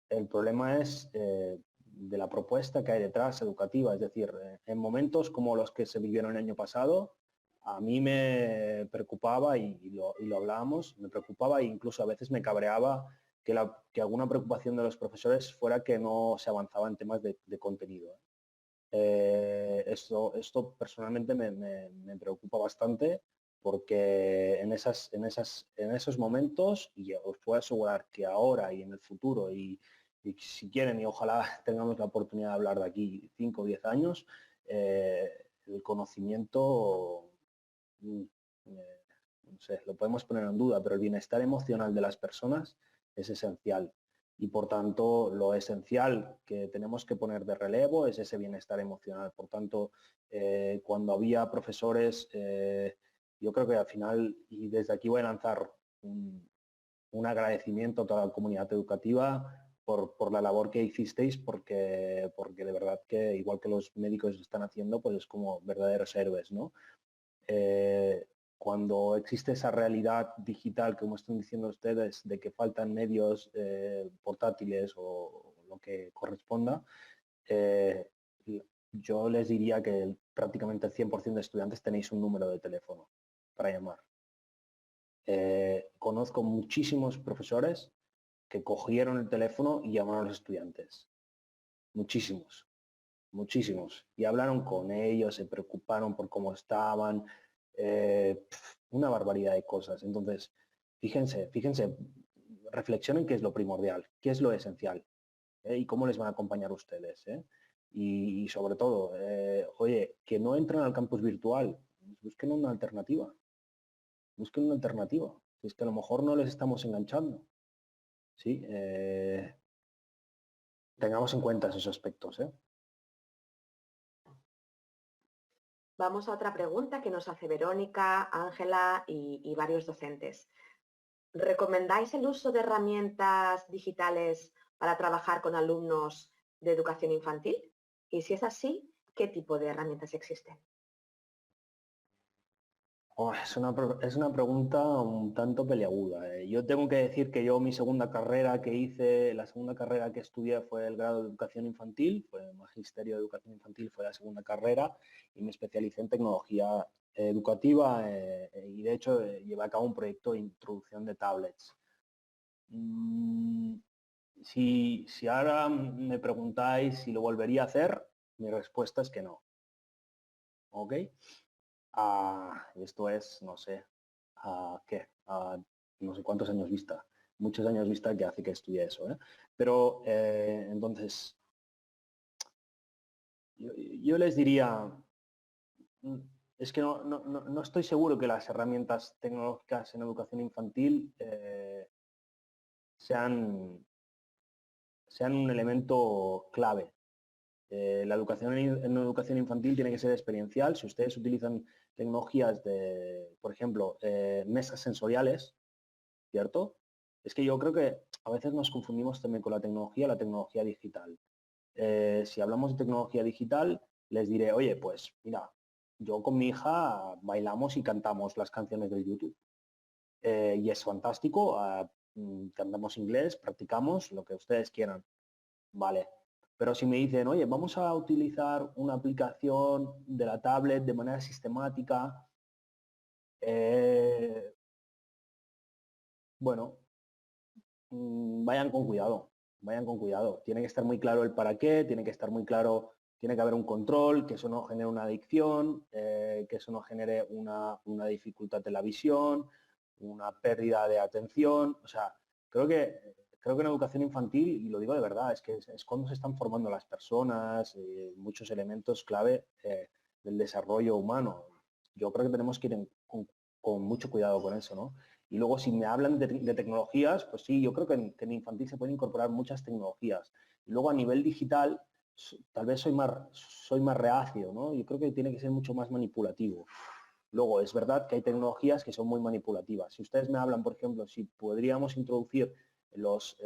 el problema es de la propuesta que hay detrás educativa. Es decir, en momentos como los que se vivieron el año pasado, a mí me preocupaba, y lo hablábamos, me preocupaba e incluso a veces me cabreaba que alguna preocupación de los profesores fuera que no se avanzaba en temas de contenido. Esto personalmente me preocupa bastante porque en esos momentos, y os puedo asegurar que ahora y en el futuro, y si quieren, y ojalá tengamos la oportunidad de hablar de aquí 5 o 10 años, el conocimiento, no sé, lo podemos poner en duda, pero el bienestar emocional de las personas es esencial. Y por tanto, lo esencial que tenemos que poner de relevo es ese bienestar emocional. Por tanto, cuando había profesores, yo creo que al final, y desde aquí voy a lanzar un agradecimiento a toda la comunidad educativa por la labor que hicisteis, porque de verdad que, igual que los médicos están haciendo, pues es como verdaderos héroes, ¿no? Cuando existe esa realidad digital, como están diciendo ustedes, de que faltan medios portátiles o lo que corresponda, yo les diría que prácticamente el 100% de estudiantes tenéis un número de teléfono para llamar. Conozco muchísimos profesores que cogieron el teléfono y llamaron a los estudiantes. Muchísimos, muchísimos. Y hablaron con ellos, se preocuparon por cómo estaban, una barbaridad de cosas. Entonces, fíjense, reflexionen qué es lo primordial, qué es lo esencial y cómo les van a acompañar ustedes. Y sobre todo, oye, que no entren al campus virtual, busquen una alternativa. Busquen una alternativa. Es que a lo mejor no les estamos enganchando. ¿Sí? Tengamos en cuenta esos aspectos. Vamos a otra pregunta que nos hace Verónica, Ángela y varios docentes. ¿Recomendáis el uso de herramientas digitales para trabajar con alumnos de educación infantil? Y si es así, ¿qué tipo de herramientas existen? Es una pregunta un tanto peliaguda. Yo tengo que decir que yo la segunda carrera que estudié fue el grado de educación infantil, fue magisterio de educación infantil, fue la segunda carrera y me especialicé en tecnología educativa y de hecho llevé a cabo un proyecto de introducción de tablets. Si ahora me preguntáis si lo volvería a hacer, mi respuesta es que no. ¿Ok? Esto es, no sé, no sé cuántos años vista, muchos años vista que hace que estudie eso. Pero entonces, yo les diría, es que no estoy seguro que las herramientas tecnológicas en educación infantil sean un elemento clave. La educación en educación infantil tiene que ser experiencial. Si ustedes utilizan tecnologías de, por ejemplo, mesas sensoriales, ¿cierto? Es que yo creo que a veces nos confundimos también con la tecnología digital. Si hablamos de tecnología digital, les diré, oye, pues mira, yo con mi hija bailamos y cantamos las canciones de YouTube. Y es fantástico, cantamos inglés, practicamos lo que ustedes quieran. Vale, pero si me dicen, oye, vamos a utilizar una aplicación de la tablet de manera sistemática, bueno, vayan con cuidado, vayan con cuidado. Tiene que estar muy claro el para qué, tiene que estar muy claro, tiene que haber un control, que eso no genere una adicción, que eso no genere una dificultad en la visión, una pérdida de atención. O sea, creo que creo que en educación infantil, y lo digo de verdad, es que es cuando se están formando las personas, muchos elementos clave del desarrollo humano. Yo creo que tenemos que ir con mucho cuidado con eso, ¿no? Y luego si me hablan de tecnologías, pues sí, yo creo que en infantil se pueden incorporar muchas tecnologías. Y luego a nivel digital, tal vez soy más reacio, ¿no? Yo creo que tiene que ser mucho más manipulativo. Luego, es verdad que hay tecnologías que son muy manipulativas. Si ustedes me hablan, por ejemplo, si podríamos introducir los...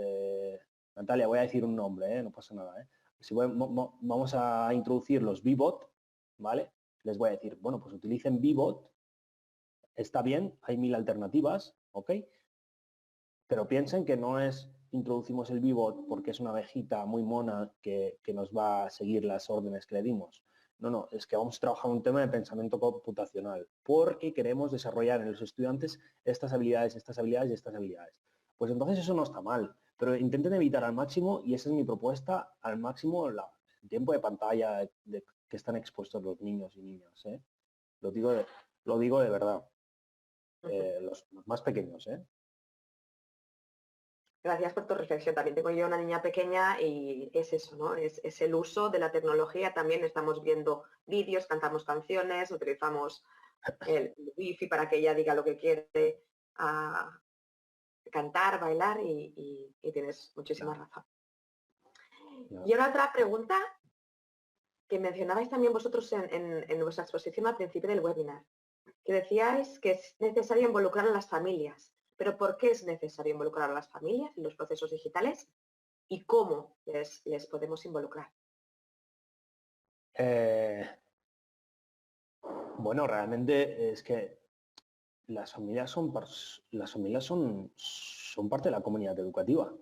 Natalia, voy a decir un nombre, no pasa nada. Si vamos a introducir los VBot, ¿vale? Les voy a decir, bueno, pues utilicen VBot, está bien, hay 1000 alternativas, ¿ok? Pero piensen que no es introducimos el VBot porque es una abejita muy mona que nos va a seguir las órdenes que le dimos. No, es que vamos a trabajar un tema de pensamiento computacional porque queremos desarrollar en los estudiantes estas habilidades y estas habilidades. Pues entonces eso no está mal, pero intenten evitar al máximo, y esa es mi propuesta, al máximo el tiempo de pantalla que están expuestos los niños y niñas. Lo digo de verdad. Los más pequeños. Gracias por tu reflexión. También tengo yo una niña pequeña y es eso, ¿no? Es el uso de la tecnología. También estamos viendo vídeos, cantamos canciones, utilizamos el wifi para que ella diga lo que quiere, cantar, bailar y tienes muchísima razón. Y ahora otra pregunta que mencionabais también vosotros en vuestra exposición al principio del webinar, que decíais que es necesario involucrar a las familias. Pero ¿por qué es necesario involucrar a las familias en los procesos digitales y cómo les podemos involucrar? Bueno, realmente es que las familias son parte de la comunidad educativa.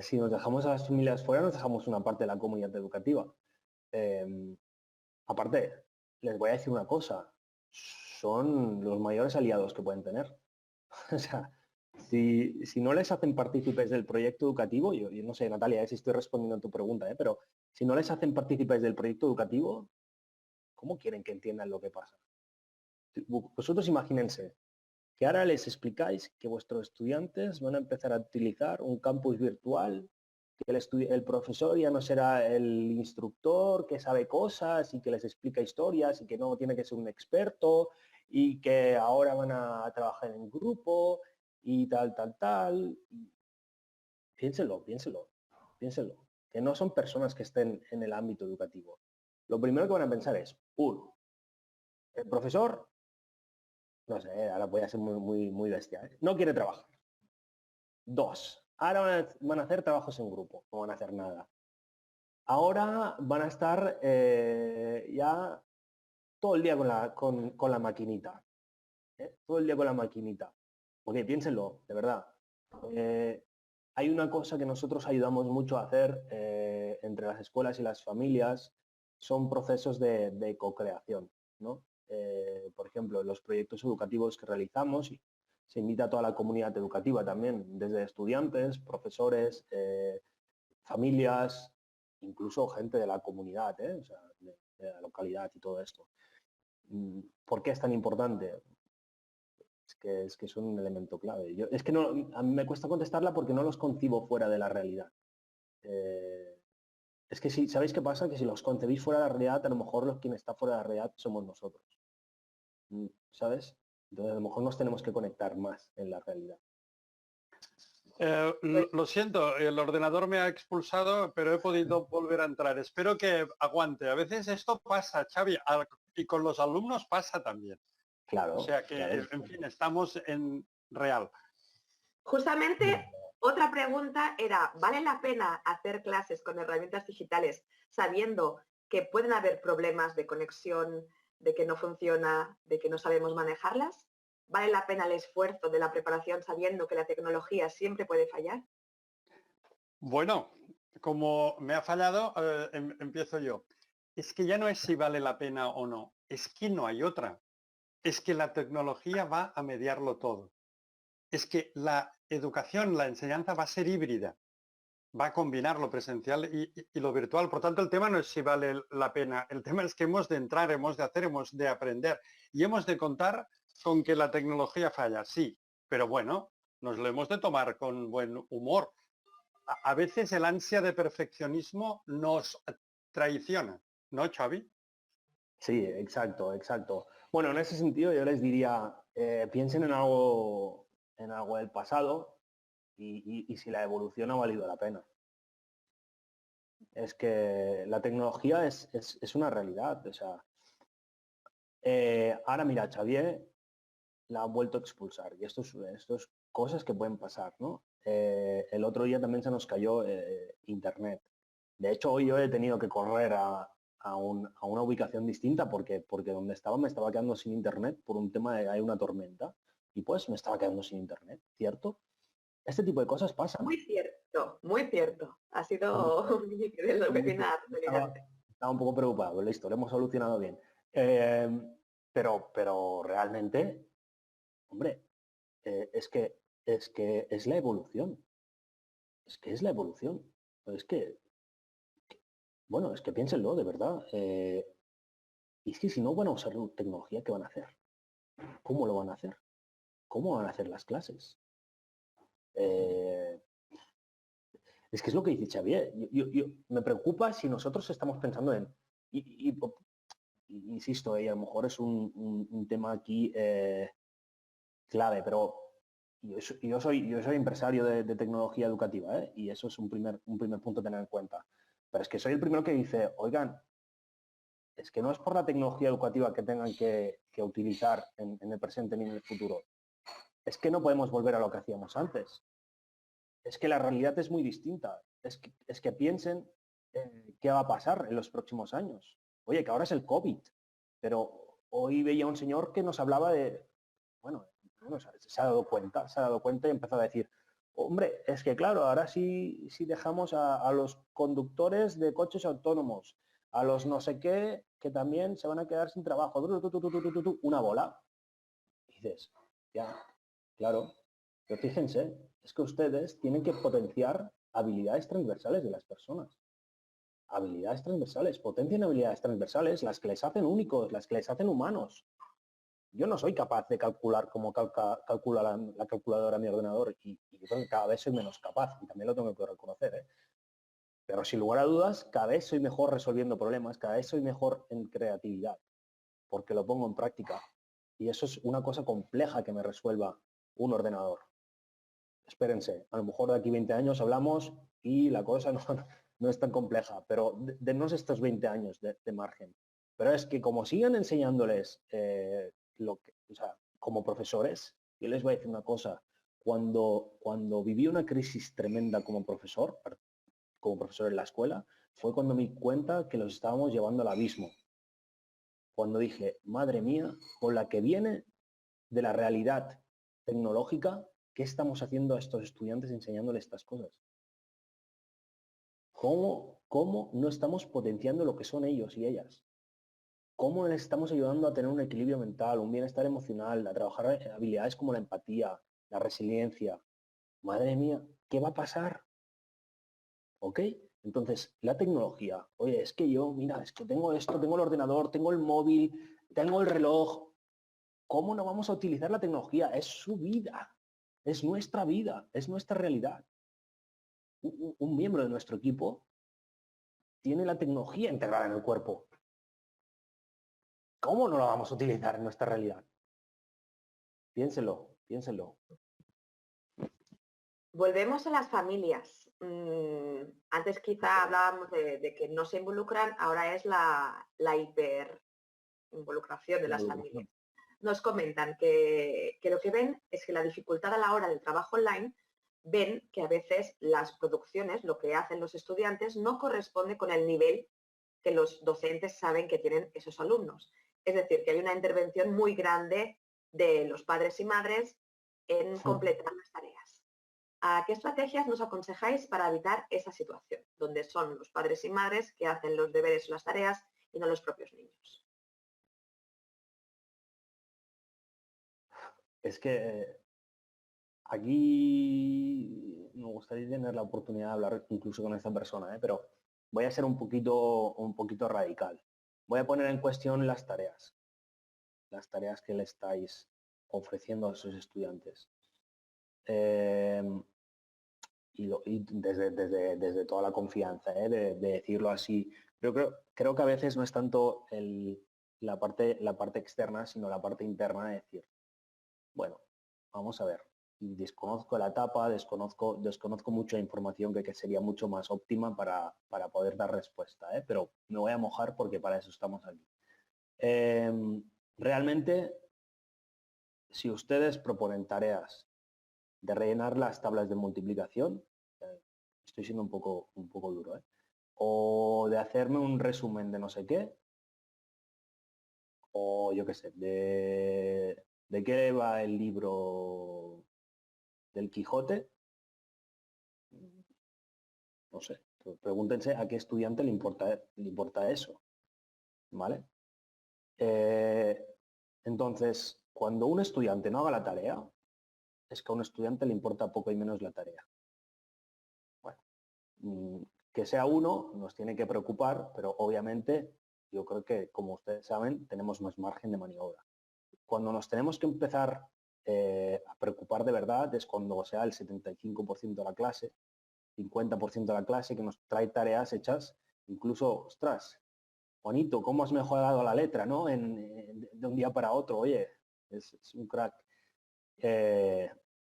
Si nos dejamos a las familias fuera, nos dejamos una parte de la comunidad educativa. Aparte, les voy a decir una cosa, son los mayores aliados que pueden tener. O sea, si no les hacen partícipes del proyecto educativo, yo no sé, Natalia, si estoy respondiendo a tu pregunta, pero si no les hacen partícipes del proyecto educativo, ¿cómo quieren que entiendan lo que pasa? Vosotros imagínense que ahora les explicáis que vuestros estudiantes van a empezar a utilizar un campus virtual, que el profesor ya no será el instructor que sabe cosas y que les explica historias y que no tiene que ser un experto y que ahora van a trabajar en grupo y tal. Piénselo, que no son personas que estén en el ámbito educativo. Lo primero que van a pensar es, el profesor, no sé, ahora voy a ser muy bestia, no quiere trabajar. 2, ahora van a hacer trabajos en grupo, no van a hacer nada. Ahora van a estar ya todo el día con la maquinita. Todo el día con la maquinita. Porque piénsenlo, de verdad. Hay una cosa que nosotros ayudamos mucho a hacer entre las escuelas y las familias, son procesos de co-creación, ¿no? Por ejemplo, los proyectos educativos que realizamos, se invita a toda la comunidad educativa también, desde estudiantes, profesores, familias, incluso gente de la comunidad, o sea, de la localidad y todo esto. ¿Por qué es tan importante? Es que son un elemento clave. Es que a mí me cuesta contestarla porque no los concibo fuera de la realidad. Es que si, ¿sabéis qué pasa? Que si los concebís fuera de la realidad, a lo mejor quien está fuera de la realidad somos nosotros. ¿Sabes? Entonces a lo mejor nos tenemos que conectar más en la realidad. Lo siento, el ordenador me ha expulsado, pero he podido volver a entrar. Espero que aguante. A veces esto pasa, Xavi, y con los alumnos pasa también. Claro. O sea que, claro. en fin, estamos en real. Justamente, otra pregunta era, ¿vale la pena hacer clases con herramientas digitales sabiendo que pueden haber problemas de conexión, de que no funciona, de que no sabemos manejarlas? ¿Vale la pena el esfuerzo de la preparación sabiendo que la tecnología siempre puede fallar? Bueno, como me ha fallado, empiezo yo. Es que ya no es si vale la pena o no, es que no hay otra. Es que la tecnología va a mediarlo todo. Es que la educación, la enseñanza va a ser híbrida. Va a combinar lo presencial y lo virtual. Por tanto, el tema no es si vale la pena. El tema es que hemos de entrar, hemos de hacer, hemos de aprender. Y hemos de contar con que la tecnología falla, sí. Pero bueno, nos lo hemos de tomar con buen humor. A veces el ansia de perfeccionismo nos traiciona, ¿no, Xavi? Sí, exacto, exacto. Bueno, en ese sentido yo les diría, piensen en algo del pasado y si la evolución ha valido la pena. Es que la tecnología es una realidad. O sea, ahora mira, Xavier la han vuelto a expulsar y esto es cosas que pueden pasar, ¿no? El otro día también se nos cayó internet. De hecho, hoy yo he tenido que correr a una ubicación distinta porque donde estaba me estaba quedando sin internet por un tema de que hay una tormenta y pues me estaba quedando sin internet, ¿cierto? Este tipo de cosas pasan. Muy cierto, muy cierto. Ha Hombre, sido un del webinar estaba, delirante. estaba un poco preocupado, listo, lo hemos solucionado bien. Pero realmente, hombre, es que es la evolución. Es que es la evolución. Es que, bueno, es que piénsenlo, de verdad. Y es que si no van a usar tecnología, ¿qué van a hacer? ¿Cómo lo van a hacer? ¿Cómo van a hacer las clases? Eh, es que es lo que dice Xavier. Me preocupa si nosotros estamos pensando en... insisto, a lo mejor es un tema aquí clave, pero yo soy empresario de tecnología educativa, ¿eh? Y eso es un primer punto a tener en cuenta. Pero es que soy el primero que dice, oigan, es que no es por la tecnología educativa que tengan que utilizar en el presente ni en el futuro. Es que no podemos volver a lo que hacíamos antes. Es que la realidad es muy distinta. Es que piensen qué va a pasar en los próximos años. Oye, que ahora es el COVID, pero hoy veía un señor que nos hablaba de, bueno, se ha dado cuenta y empezó a decir, hombre, es que claro, ahora sí dejamos a los conductores de coches autónomos, a los no sé qué, que también se van a quedar sin trabajo, una bola. Y dices, ya, claro, pero fíjense, es que ustedes tienen que potenciar habilidades transversales de las personas. Habilidades transversales, potencian habilidades transversales, las que les hacen únicos, las que les hacen humanos. Yo no soy capaz de calcular como calcula la calculadora mi ordenador y yo creo que cada vez soy menos capaz y también lo tengo que reconocer, ¿eh? Pero sin lugar a dudas, cada vez soy mejor resolviendo problemas, cada vez soy mejor en creatividad, porque lo pongo en práctica. Y eso es una cosa compleja que me resuelva un ordenador. Espérense, a lo mejor de aquí 20 años hablamos y la cosa no es tan compleja, pero denos estos 20 años de margen. Pero es que como sigan enseñándoles o sea, como profesores, yo les voy a decir una cosa, cuando viví una crisis tremenda como profesor en la escuela, fue cuando me di cuenta que los estábamos llevando al abismo. Cuando dije, madre mía, con la que viene de la realidad tecnológica, ¿qué estamos haciendo a estos estudiantes enseñándoles estas cosas? ¿Cómo no estamos potenciando lo que son ellos y ellas? ¿Cómo les estamos ayudando a tener un equilibrio mental, un bienestar emocional, a trabajar habilidades como la empatía, la resiliencia? Madre mía, ¿qué va a pasar? ¿Ok? Entonces, la tecnología, oye, es que yo, mira, es que tengo esto, tengo el ordenador, tengo el móvil, tengo el reloj. ¿Cómo no vamos a utilizar la tecnología? Es su vida, es nuestra vida, es nuestra realidad. Un miembro de nuestro equipo tiene la tecnología integrada en el cuerpo. ¿Cómo no la vamos a utilizar en nuestra realidad? Piénselo, piénselo. Volvemos a las familias. Antes quizá hablábamos de que no se involucran, ahora es la hiper involucración de las familias. Nos comentan que lo que ven es que la dificultad a la hora del trabajo online, ven que a veces las producciones, lo que hacen los estudiantes, no corresponde con el nivel que los docentes saben que tienen esos alumnos. Es decir, que hay una intervención muy grande de los padres y madres en completar las tareas. ¿A qué estrategias nos aconsejáis para evitar esa situación, donde son los padres y madres que hacen los deberes o las tareas y no los propios niños? Es que aquí me gustaría tener la oportunidad de hablar incluso con esta persona, pero voy a ser un poquito radical. Voy a poner en cuestión las tareas que le estáis ofreciendo a sus estudiantes. y desde toda la confianza, de decirlo así. Pero creo que a veces no es tanto la parte externa, sino la parte interna de decir, bueno, vamos a ver, desconozco la etapa, desconozco mucha información que sería mucho más óptima para poder dar respuesta, pero me voy a mojar porque para eso estamos aquí. Realmente, si ustedes proponen tareas de rellenar las tablas de multiplicación, estoy siendo un poco duro, o de hacerme un resumen de no sé qué, o yo qué sé, de qué va el libro del Quijote, no sé, pregúntense a qué estudiante le importa eso, ¿vale? Entonces, cuando un estudiante no haga la tarea, es que a un estudiante le importa poco y menos la tarea. Bueno, que sea uno nos tiene que preocupar, pero obviamente yo creo que, como ustedes saben, tenemos más margen de maniobra. Cuando nos tenemos que empezar a preocupar de verdad es cuando sea el 75% de la clase, 50% de la clase que nos trae tareas hechas, incluso, ostras, Juanito, ¿cómo has mejorado la letra, ¿no? De un día para otro, oye, es un crack,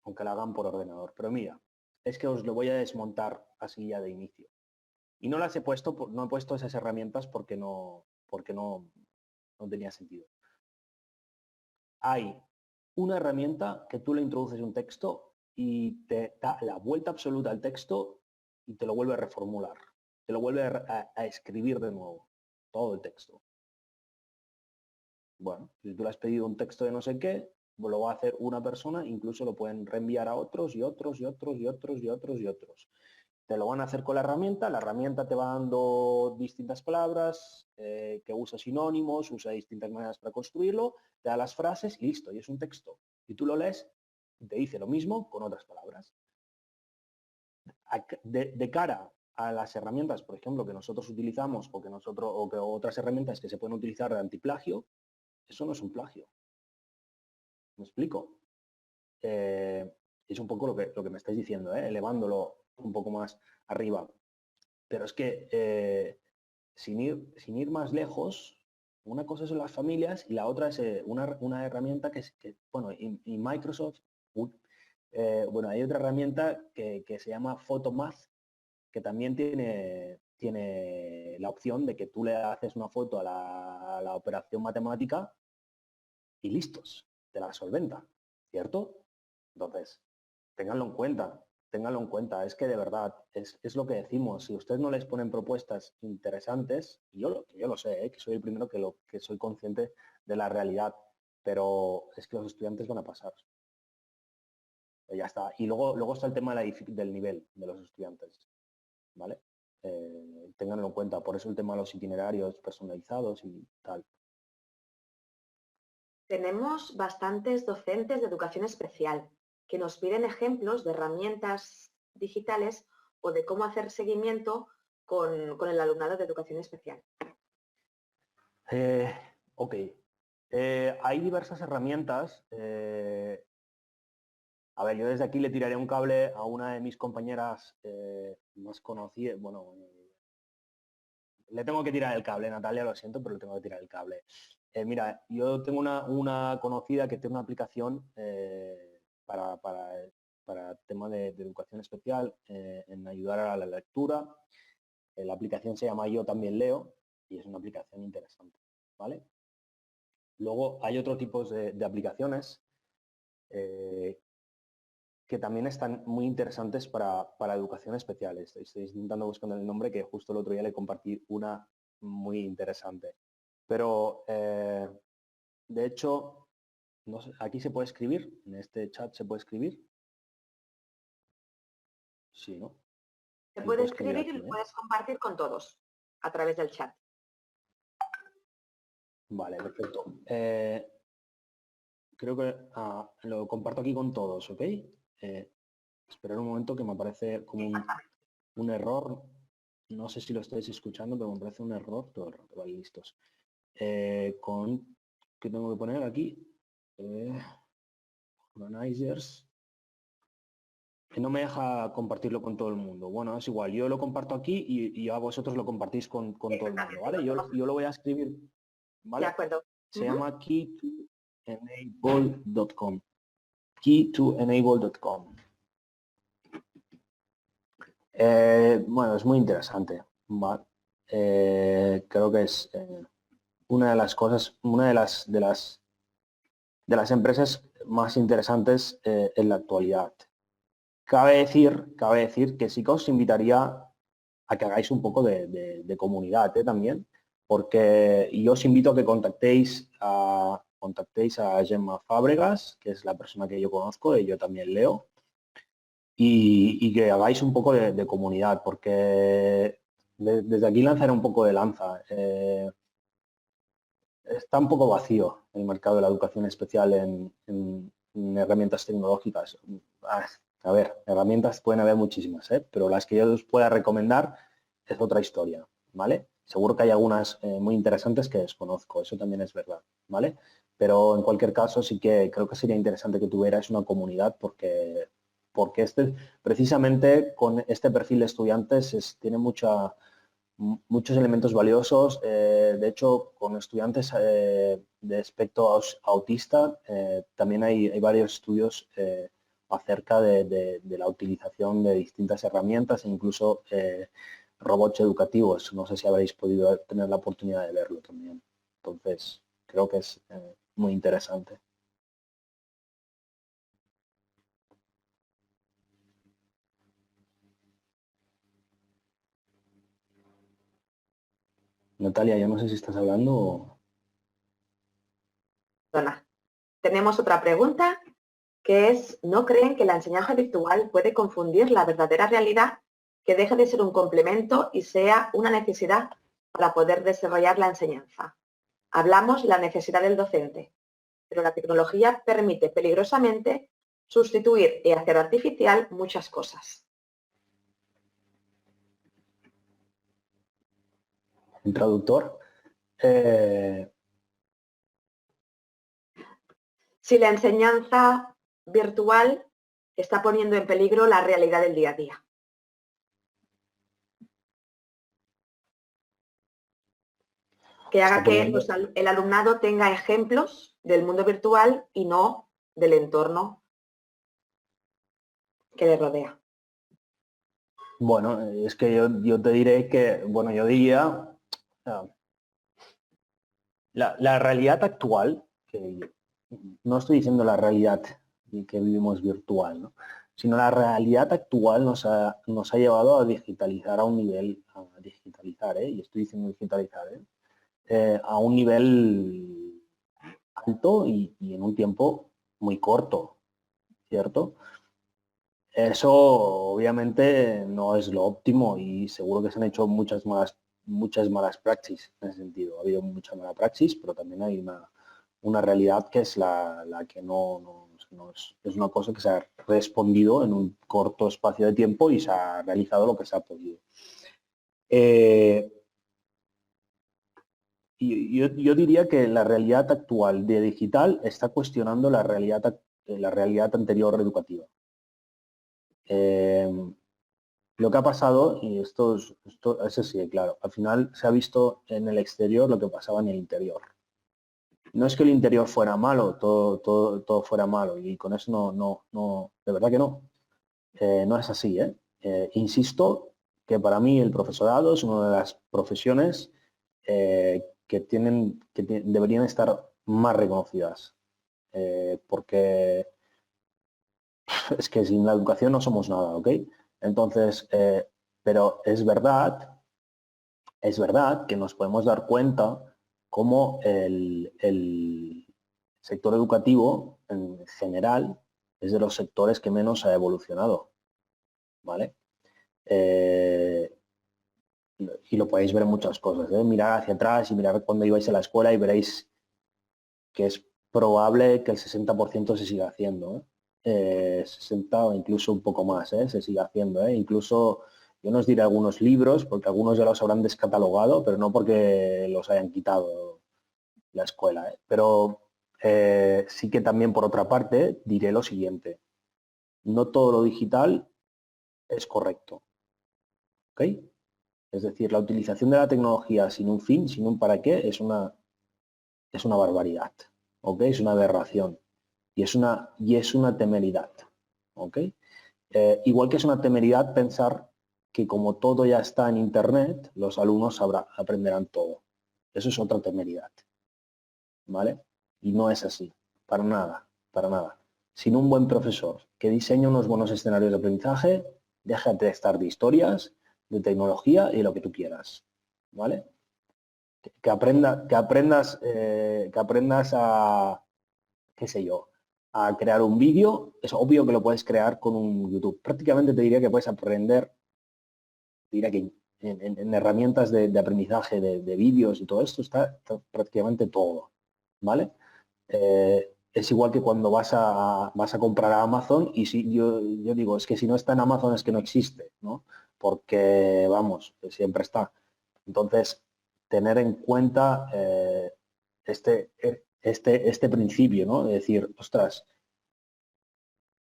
aunque la hagan por ordenador. Pero mira, es que os lo voy a desmontar así ya de inicio. Y no las he puesto, no he puesto esas herramientas porque no tenía sentido. Hay una herramienta que tú le introduces un texto y te da la vuelta absoluta al texto y te lo vuelve a reformular. Te lo vuelve a escribir de nuevo, todo el texto. Bueno, si tú le has pedido un texto de no sé qué, lo va a hacer una persona, incluso lo pueden reenviar a otros y otros y otros y otros y otros y otros. Te lo van a hacer con la herramienta te va dando distintas palabras, que usa sinónimos, usa distintas maneras para construirlo, te da las frases y listo, y es un texto. Y tú lo lees y te dice lo mismo con otras palabras. De cara a las herramientas, por ejemplo, que nosotros utilizamos o que otras herramientas que se pueden utilizar de antiplagio, eso no es un plagio. ¿Me explico? Es un poco lo que me estáis diciendo, elevándolo un poco más arriba. Pero es que sin ir más lejos, una cosa son las familias y la otra es una herramienta bueno, y Microsoft, bueno, hay otra herramienta que se llama Photomath, que también tiene la opción de que tú le haces una foto a la operación matemática y listos, te la solventa, ¿cierto? Entonces, ténganlo en cuenta, es que de verdad, es lo que decimos, si ustedes no les ponen propuestas interesantes, yo lo sé, que soy el primero que soy consciente de la realidad, pero es que los estudiantes van a pasar. Ya está. Y luego está el tema del nivel de los estudiantes, ¿vale? Ténganlo en cuenta, por eso el tema de los itinerarios personalizados y tal. Tenemos bastantes docentes de educación especial que nos piden ejemplos de herramientas digitales o de cómo hacer seguimiento con el alumnado de educación especial. Ok. Hay diversas herramientas. A ver, yo desde aquí le tiraré un cable a una de mis compañeras más conocidas. Bueno, le tengo que tirar el cable, Natalia, lo siento, pero le tengo que tirar el cable. Mira, yo tengo una conocida que tiene una aplicación para tema de educación especial, en ayudar a la lectura. La aplicación se llama Yo También Leo y es una aplicación interesante, ¿vale? Luego hay otro tipo de aplicaciones que también están muy interesantes para educación especial. Estoy intentando buscar el nombre, que justo el otro día le compartí una muy interesante. Pero, de hecho, no sé, aquí se puede escribir, en este chat se puede escribir. Sí, ¿no? Se puede escribir y lo puedes compartir con todos a través del chat. Vale, perfecto. Creo que lo comparto aquí con todos, ¿ok? Esperar un momento que me aparece como un error. No sé si lo estáis escuchando, pero me parece un error todo el rato. Vale, listos. ¿Qué tengo que poner aquí? Organizers. no me deja compartirlo con todo el mundo. Bueno, es igual, yo lo comparto aquí y a vosotros lo compartís con todo el mundo, ¿vale? Yo lo voy a escribir, ¿vale? De acuerdo. Se llama key2enable.com. Key2enable.com. Bueno, es muy interesante, ¿vale? Creo que es una de las cosas, una de las empresas más interesantes en la actualidad. Cabe decir que sí que os invitaría a que hagáis un poco de comunidad también, porque yo os invito a que contactéis a Gemma Fábregas, que es la persona que yo conozco y yo también leo, y que hagáis un poco de comunidad, porque desde aquí lanzaré un poco de lanza. Está un poco vacío el mercado de la educación especial en herramientas tecnológicas. A ver, herramientas pueden haber muchísimas, pero las que yo os pueda recomendar es otra historia, ¿vale? Seguro que hay algunas muy interesantes que desconozco, eso también es verdad, ¿vale? Pero en cualquier caso sí que creo que sería interesante que tuvierais una comunidad porque precisamente con este perfil de estudiantes tiene muchos elementos valiosos. De hecho, con estudiantes de espectro autista también hay varios estudios acerca de la utilización de distintas herramientas e incluso robots educativos. No sé si habréis podido tener la oportunidad de verlo también. Entonces, creo que es muy interesante. Natalia, yo no sé si estás hablando o... Tenemos otra pregunta que es, ¿no creen que la enseñanza virtual puede confundir la verdadera realidad, que deje de ser un complemento y sea una necesidad para poder desarrollar la enseñanza? Hablamos de la necesidad del docente, pero la tecnología permite peligrosamente sustituir y hacer artificial muchas cosas. Un traductor. Si la enseñanza virtual está poniendo en peligro la realidad del día a día. Que haga que el alumnado tenga ejemplos del mundo virtual y no del entorno que le rodea. Bueno, es que yo te diré que, bueno, yo diría, la realidad actual, que no estoy diciendo la realidad que vivimos virtual, ¿no? Sino la realidad actual nos ha llevado a digitalizar a un nivel, y estoy diciendo digitalizar, a un nivel alto y en un tiempo muy corto, ¿cierto? Eso obviamente no es lo óptimo y seguro que se han hecho muchas malas praxis en ese sentido. Ha habido mucha mala praxis, pero también hay una realidad que es la que no es una cosa que se ha respondido en un corto espacio de tiempo y se ha realizado lo que se ha podido. Yo diría que la realidad actual de digital está cuestionando la realidad anterior educativa. Lo que ha pasado, y esto sí, claro, al final se ha visto en el exterior lo que pasaba en el interior. No es que el interior fuera malo, todo fuera malo, y con eso no, de verdad que no. No es así, insisto que para mí el profesorado es una de las profesiones que deberían estar más reconocidas, porque es que sin la educación no somos nada, ¿ok? Entonces, pero es verdad que nos podemos dar cuenta cómo el sector educativo en general es de los sectores que menos ha evolucionado, ¿vale? Y lo podéis ver en muchas cosas, mirar hacia atrás y mirar cuando ibais a la escuela y veréis que es probable que el 60% se siga haciendo, 60 o incluso un poco más, se siga haciendo, Incluso yo no os diré algunos libros, porque algunos ya los habrán descatalogado, pero no porque los hayan quitado la escuela, Pero sí que también, por otra parte, diré lo siguiente. no todo lo digital es correcto. ¿Ok? Es decir, la utilización de la tecnología sin un fin, sin un para qué, es una barbaridad. ¿Ok? Es una aberración. Y es una temeridad. ¿Ok? Igual que es una temeridad pensar que como todo ya está en Internet, los alumnos aprenderán todo. Eso es otra temeridad. ¿Vale? Y no es así. Para nada. Para nada. Sin un buen profesor que diseñe unos buenos escenarios de aprendizaje, déjate de estar de historias, de tecnología y de lo que tú quieras. ¿Vale? Que aprendas a, qué sé yo, a crear un vídeo, es obvio que lo puedes crear con un YouTube. Prácticamente te diría que puedes aprender, diría que en herramientas de aprendizaje de vídeos y todo esto está prácticamente todo, ¿vale? Es igual que cuando vas a comprar a Amazon y si yo digo, es que si no está en Amazon es que no existe, ¿no? Porque, vamos, siempre está. Entonces, tener en cuenta este principio, ¿no? De decir, ostras,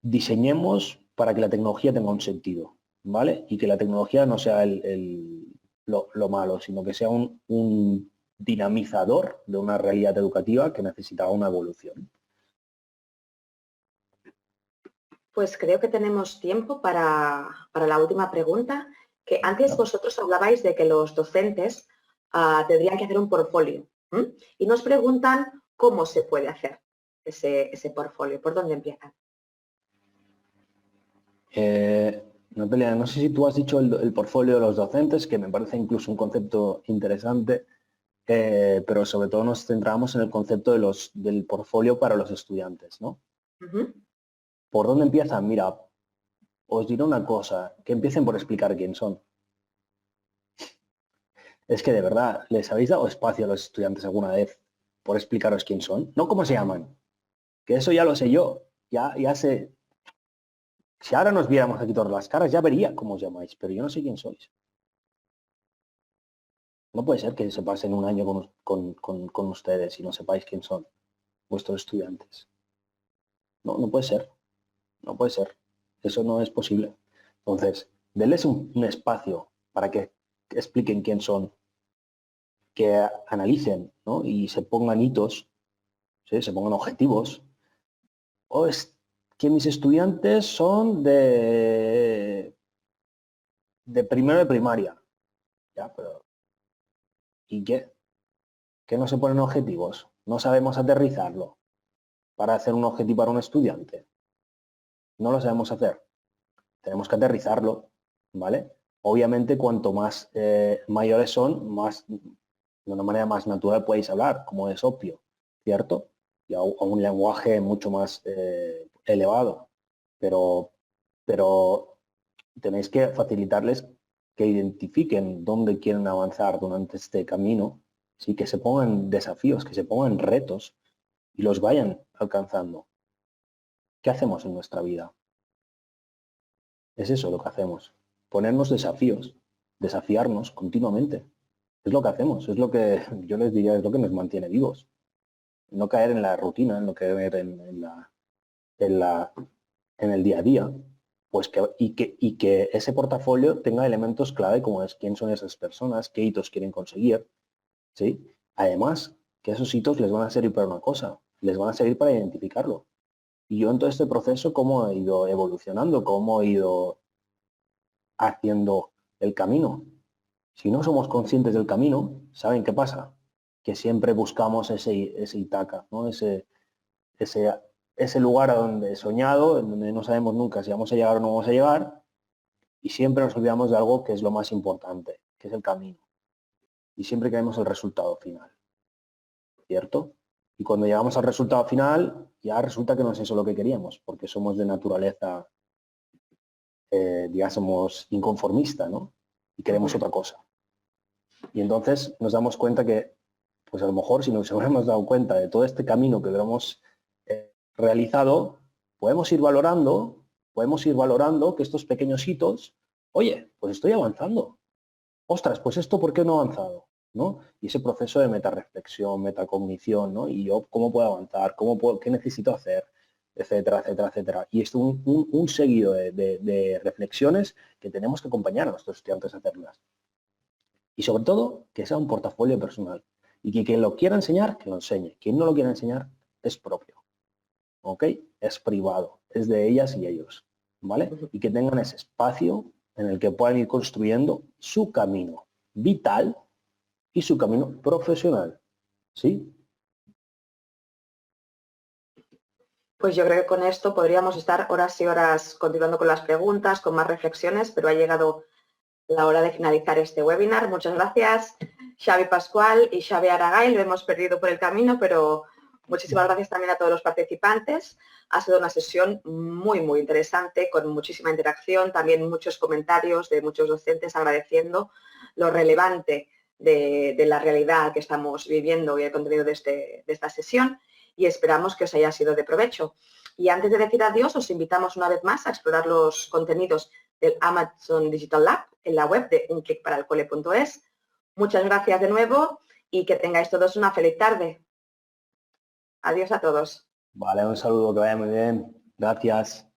diseñemos para que la tecnología tenga un sentido, ¿vale? Y que la tecnología no sea lo malo, sino que sea un dinamizador de una realidad educativa que necesitaba una evolución. Pues creo que tenemos tiempo para la última pregunta, que antes vosotros hablabais de que los docentes tendrían que hacer un portfolio. Y nos preguntan cómo se puede hacer ese portfolio, por dónde empiezan. Natalia, no sé si tú has dicho el portfolio de los docentes, que me parece incluso un concepto interesante, pero sobre todo nos centramos en el concepto del portfolio para los estudiantes, ¿no? ¿Por dónde empiezan? Mira, os diré una cosa, que empiecen por explicar quién son. Es que de verdad, ¿les habéis dado espacio a los estudiantes alguna vez por explicaros quién son? No cómo se llaman, que eso ya lo sé yo, ya sé. Si ahora nos viéramos aquí todas las caras, ya vería cómo os llamáis, pero yo no sé quién sois. No puede ser que se pasen un año con ustedes y no sepáis quién son vuestros estudiantes. No, no puede ser. No puede ser. Eso no es posible. Entonces, denles un espacio para que expliquen quién son, que analicen, ¿no? Y se pongan hitos, ¿sí? Se pongan objetivos. O es que mis estudiantes son de primero de primaria. Ya, pero ¿y qué? ¿Que no se ponen objetivos? ¿No sabemos aterrizarlo para hacer un objetivo para un estudiante? No lo sabemos hacer. Tenemos que aterrizarlo, ¿vale? Obviamente, cuanto más mayores son, más, de una manera más natural podéis hablar, como es obvio, ¿cierto? Y a un lenguaje mucho más elevado. Pero tenéis que facilitarles que identifiquen dónde quieren avanzar durante este camino, ¿sí? Que se pongan desafíos, que se pongan retos y los vayan alcanzando. ¿Qué hacemos en nuestra vida? Es eso lo que hacemos, ponernos desafíos, desafiarnos continuamente. Es lo que hacemos, es lo que yo les diría, es lo que nos mantiene vivos. No caer en la rutina, en no caer en el día a día. Pues y que ese portafolio tenga elementos clave como es quién son esas personas, qué hitos quieren conseguir, ¿sí? Además, que esos hitos les van a servir para una cosa, les van a servir para identificarlo. Y yo en todo este proceso, cómo he ido evolucionando, cómo he ido haciendo el camino. Si no somos conscientes del camino, ¿saben qué pasa? Que siempre buscamos ese Ítaca, ¿no? Ese lugar a donde he soñado, en donde no sabemos nunca si vamos a llegar o no vamos a llegar, y siempre nos olvidamos de algo que es lo más importante, que es el camino. Y siempre queremos el resultado final, ¿cierto? Y cuando llegamos al resultado final, ya resulta que no es eso lo que queríamos, porque somos de naturaleza, digamos, inconformista, ¿no? Y queremos otra cosa. Y entonces nos damos cuenta que, pues a lo mejor si nos hubiéramos dado cuenta de todo este camino que hubiéramos realizado, podemos ir valorando que estos pequeños hitos, oye, pues estoy avanzando. Ostras, pues esto, ¿por qué no he avanzado? ¿No? Y ese proceso de metarreflexión, metacognición, ¿no? Y yo, ¿cómo puedo avanzar? ¿Qué necesito hacer? etcétera, etcétera, etcétera. Y es un seguido de reflexiones que tenemos que acompañar a nuestros estudiantes a hacerlas. Y sobre todo, que sea un portafolio personal. Y que quien lo quiera enseñar, que lo enseñe. Quien no lo quiera enseñar, es propio. ¿Ok? Es privado. Es de ellas y ellos. ¿Vale? Y que tengan ese espacio en el que puedan ir construyendo su camino vital y su camino profesional. ¿Sí? Pues yo creo que con esto podríamos estar horas y horas continuando con las preguntas, con más reflexiones, pero ha llegado la hora de finalizar este webinar. Muchas gracias, Xavi Pascual y Xavi Aragay. Lo hemos perdido por el camino, pero muchísimas gracias también a todos los participantes. Ha sido una sesión muy, muy interesante, con muchísima interacción, también muchos comentarios de muchos docentes agradeciendo lo relevante de la realidad que estamos viviendo y el contenido de esta sesión, y esperamos que os haya sido de provecho. Y antes de decir adiós, os invitamos una vez más a explorar los contenidos del Amazon Digital Lab en la web de unclickparalcole.es. Muchas gracias de nuevo y que tengáis todos una feliz tarde. Adiós a todos. Vale, un saludo, que vaya muy bien. Gracias.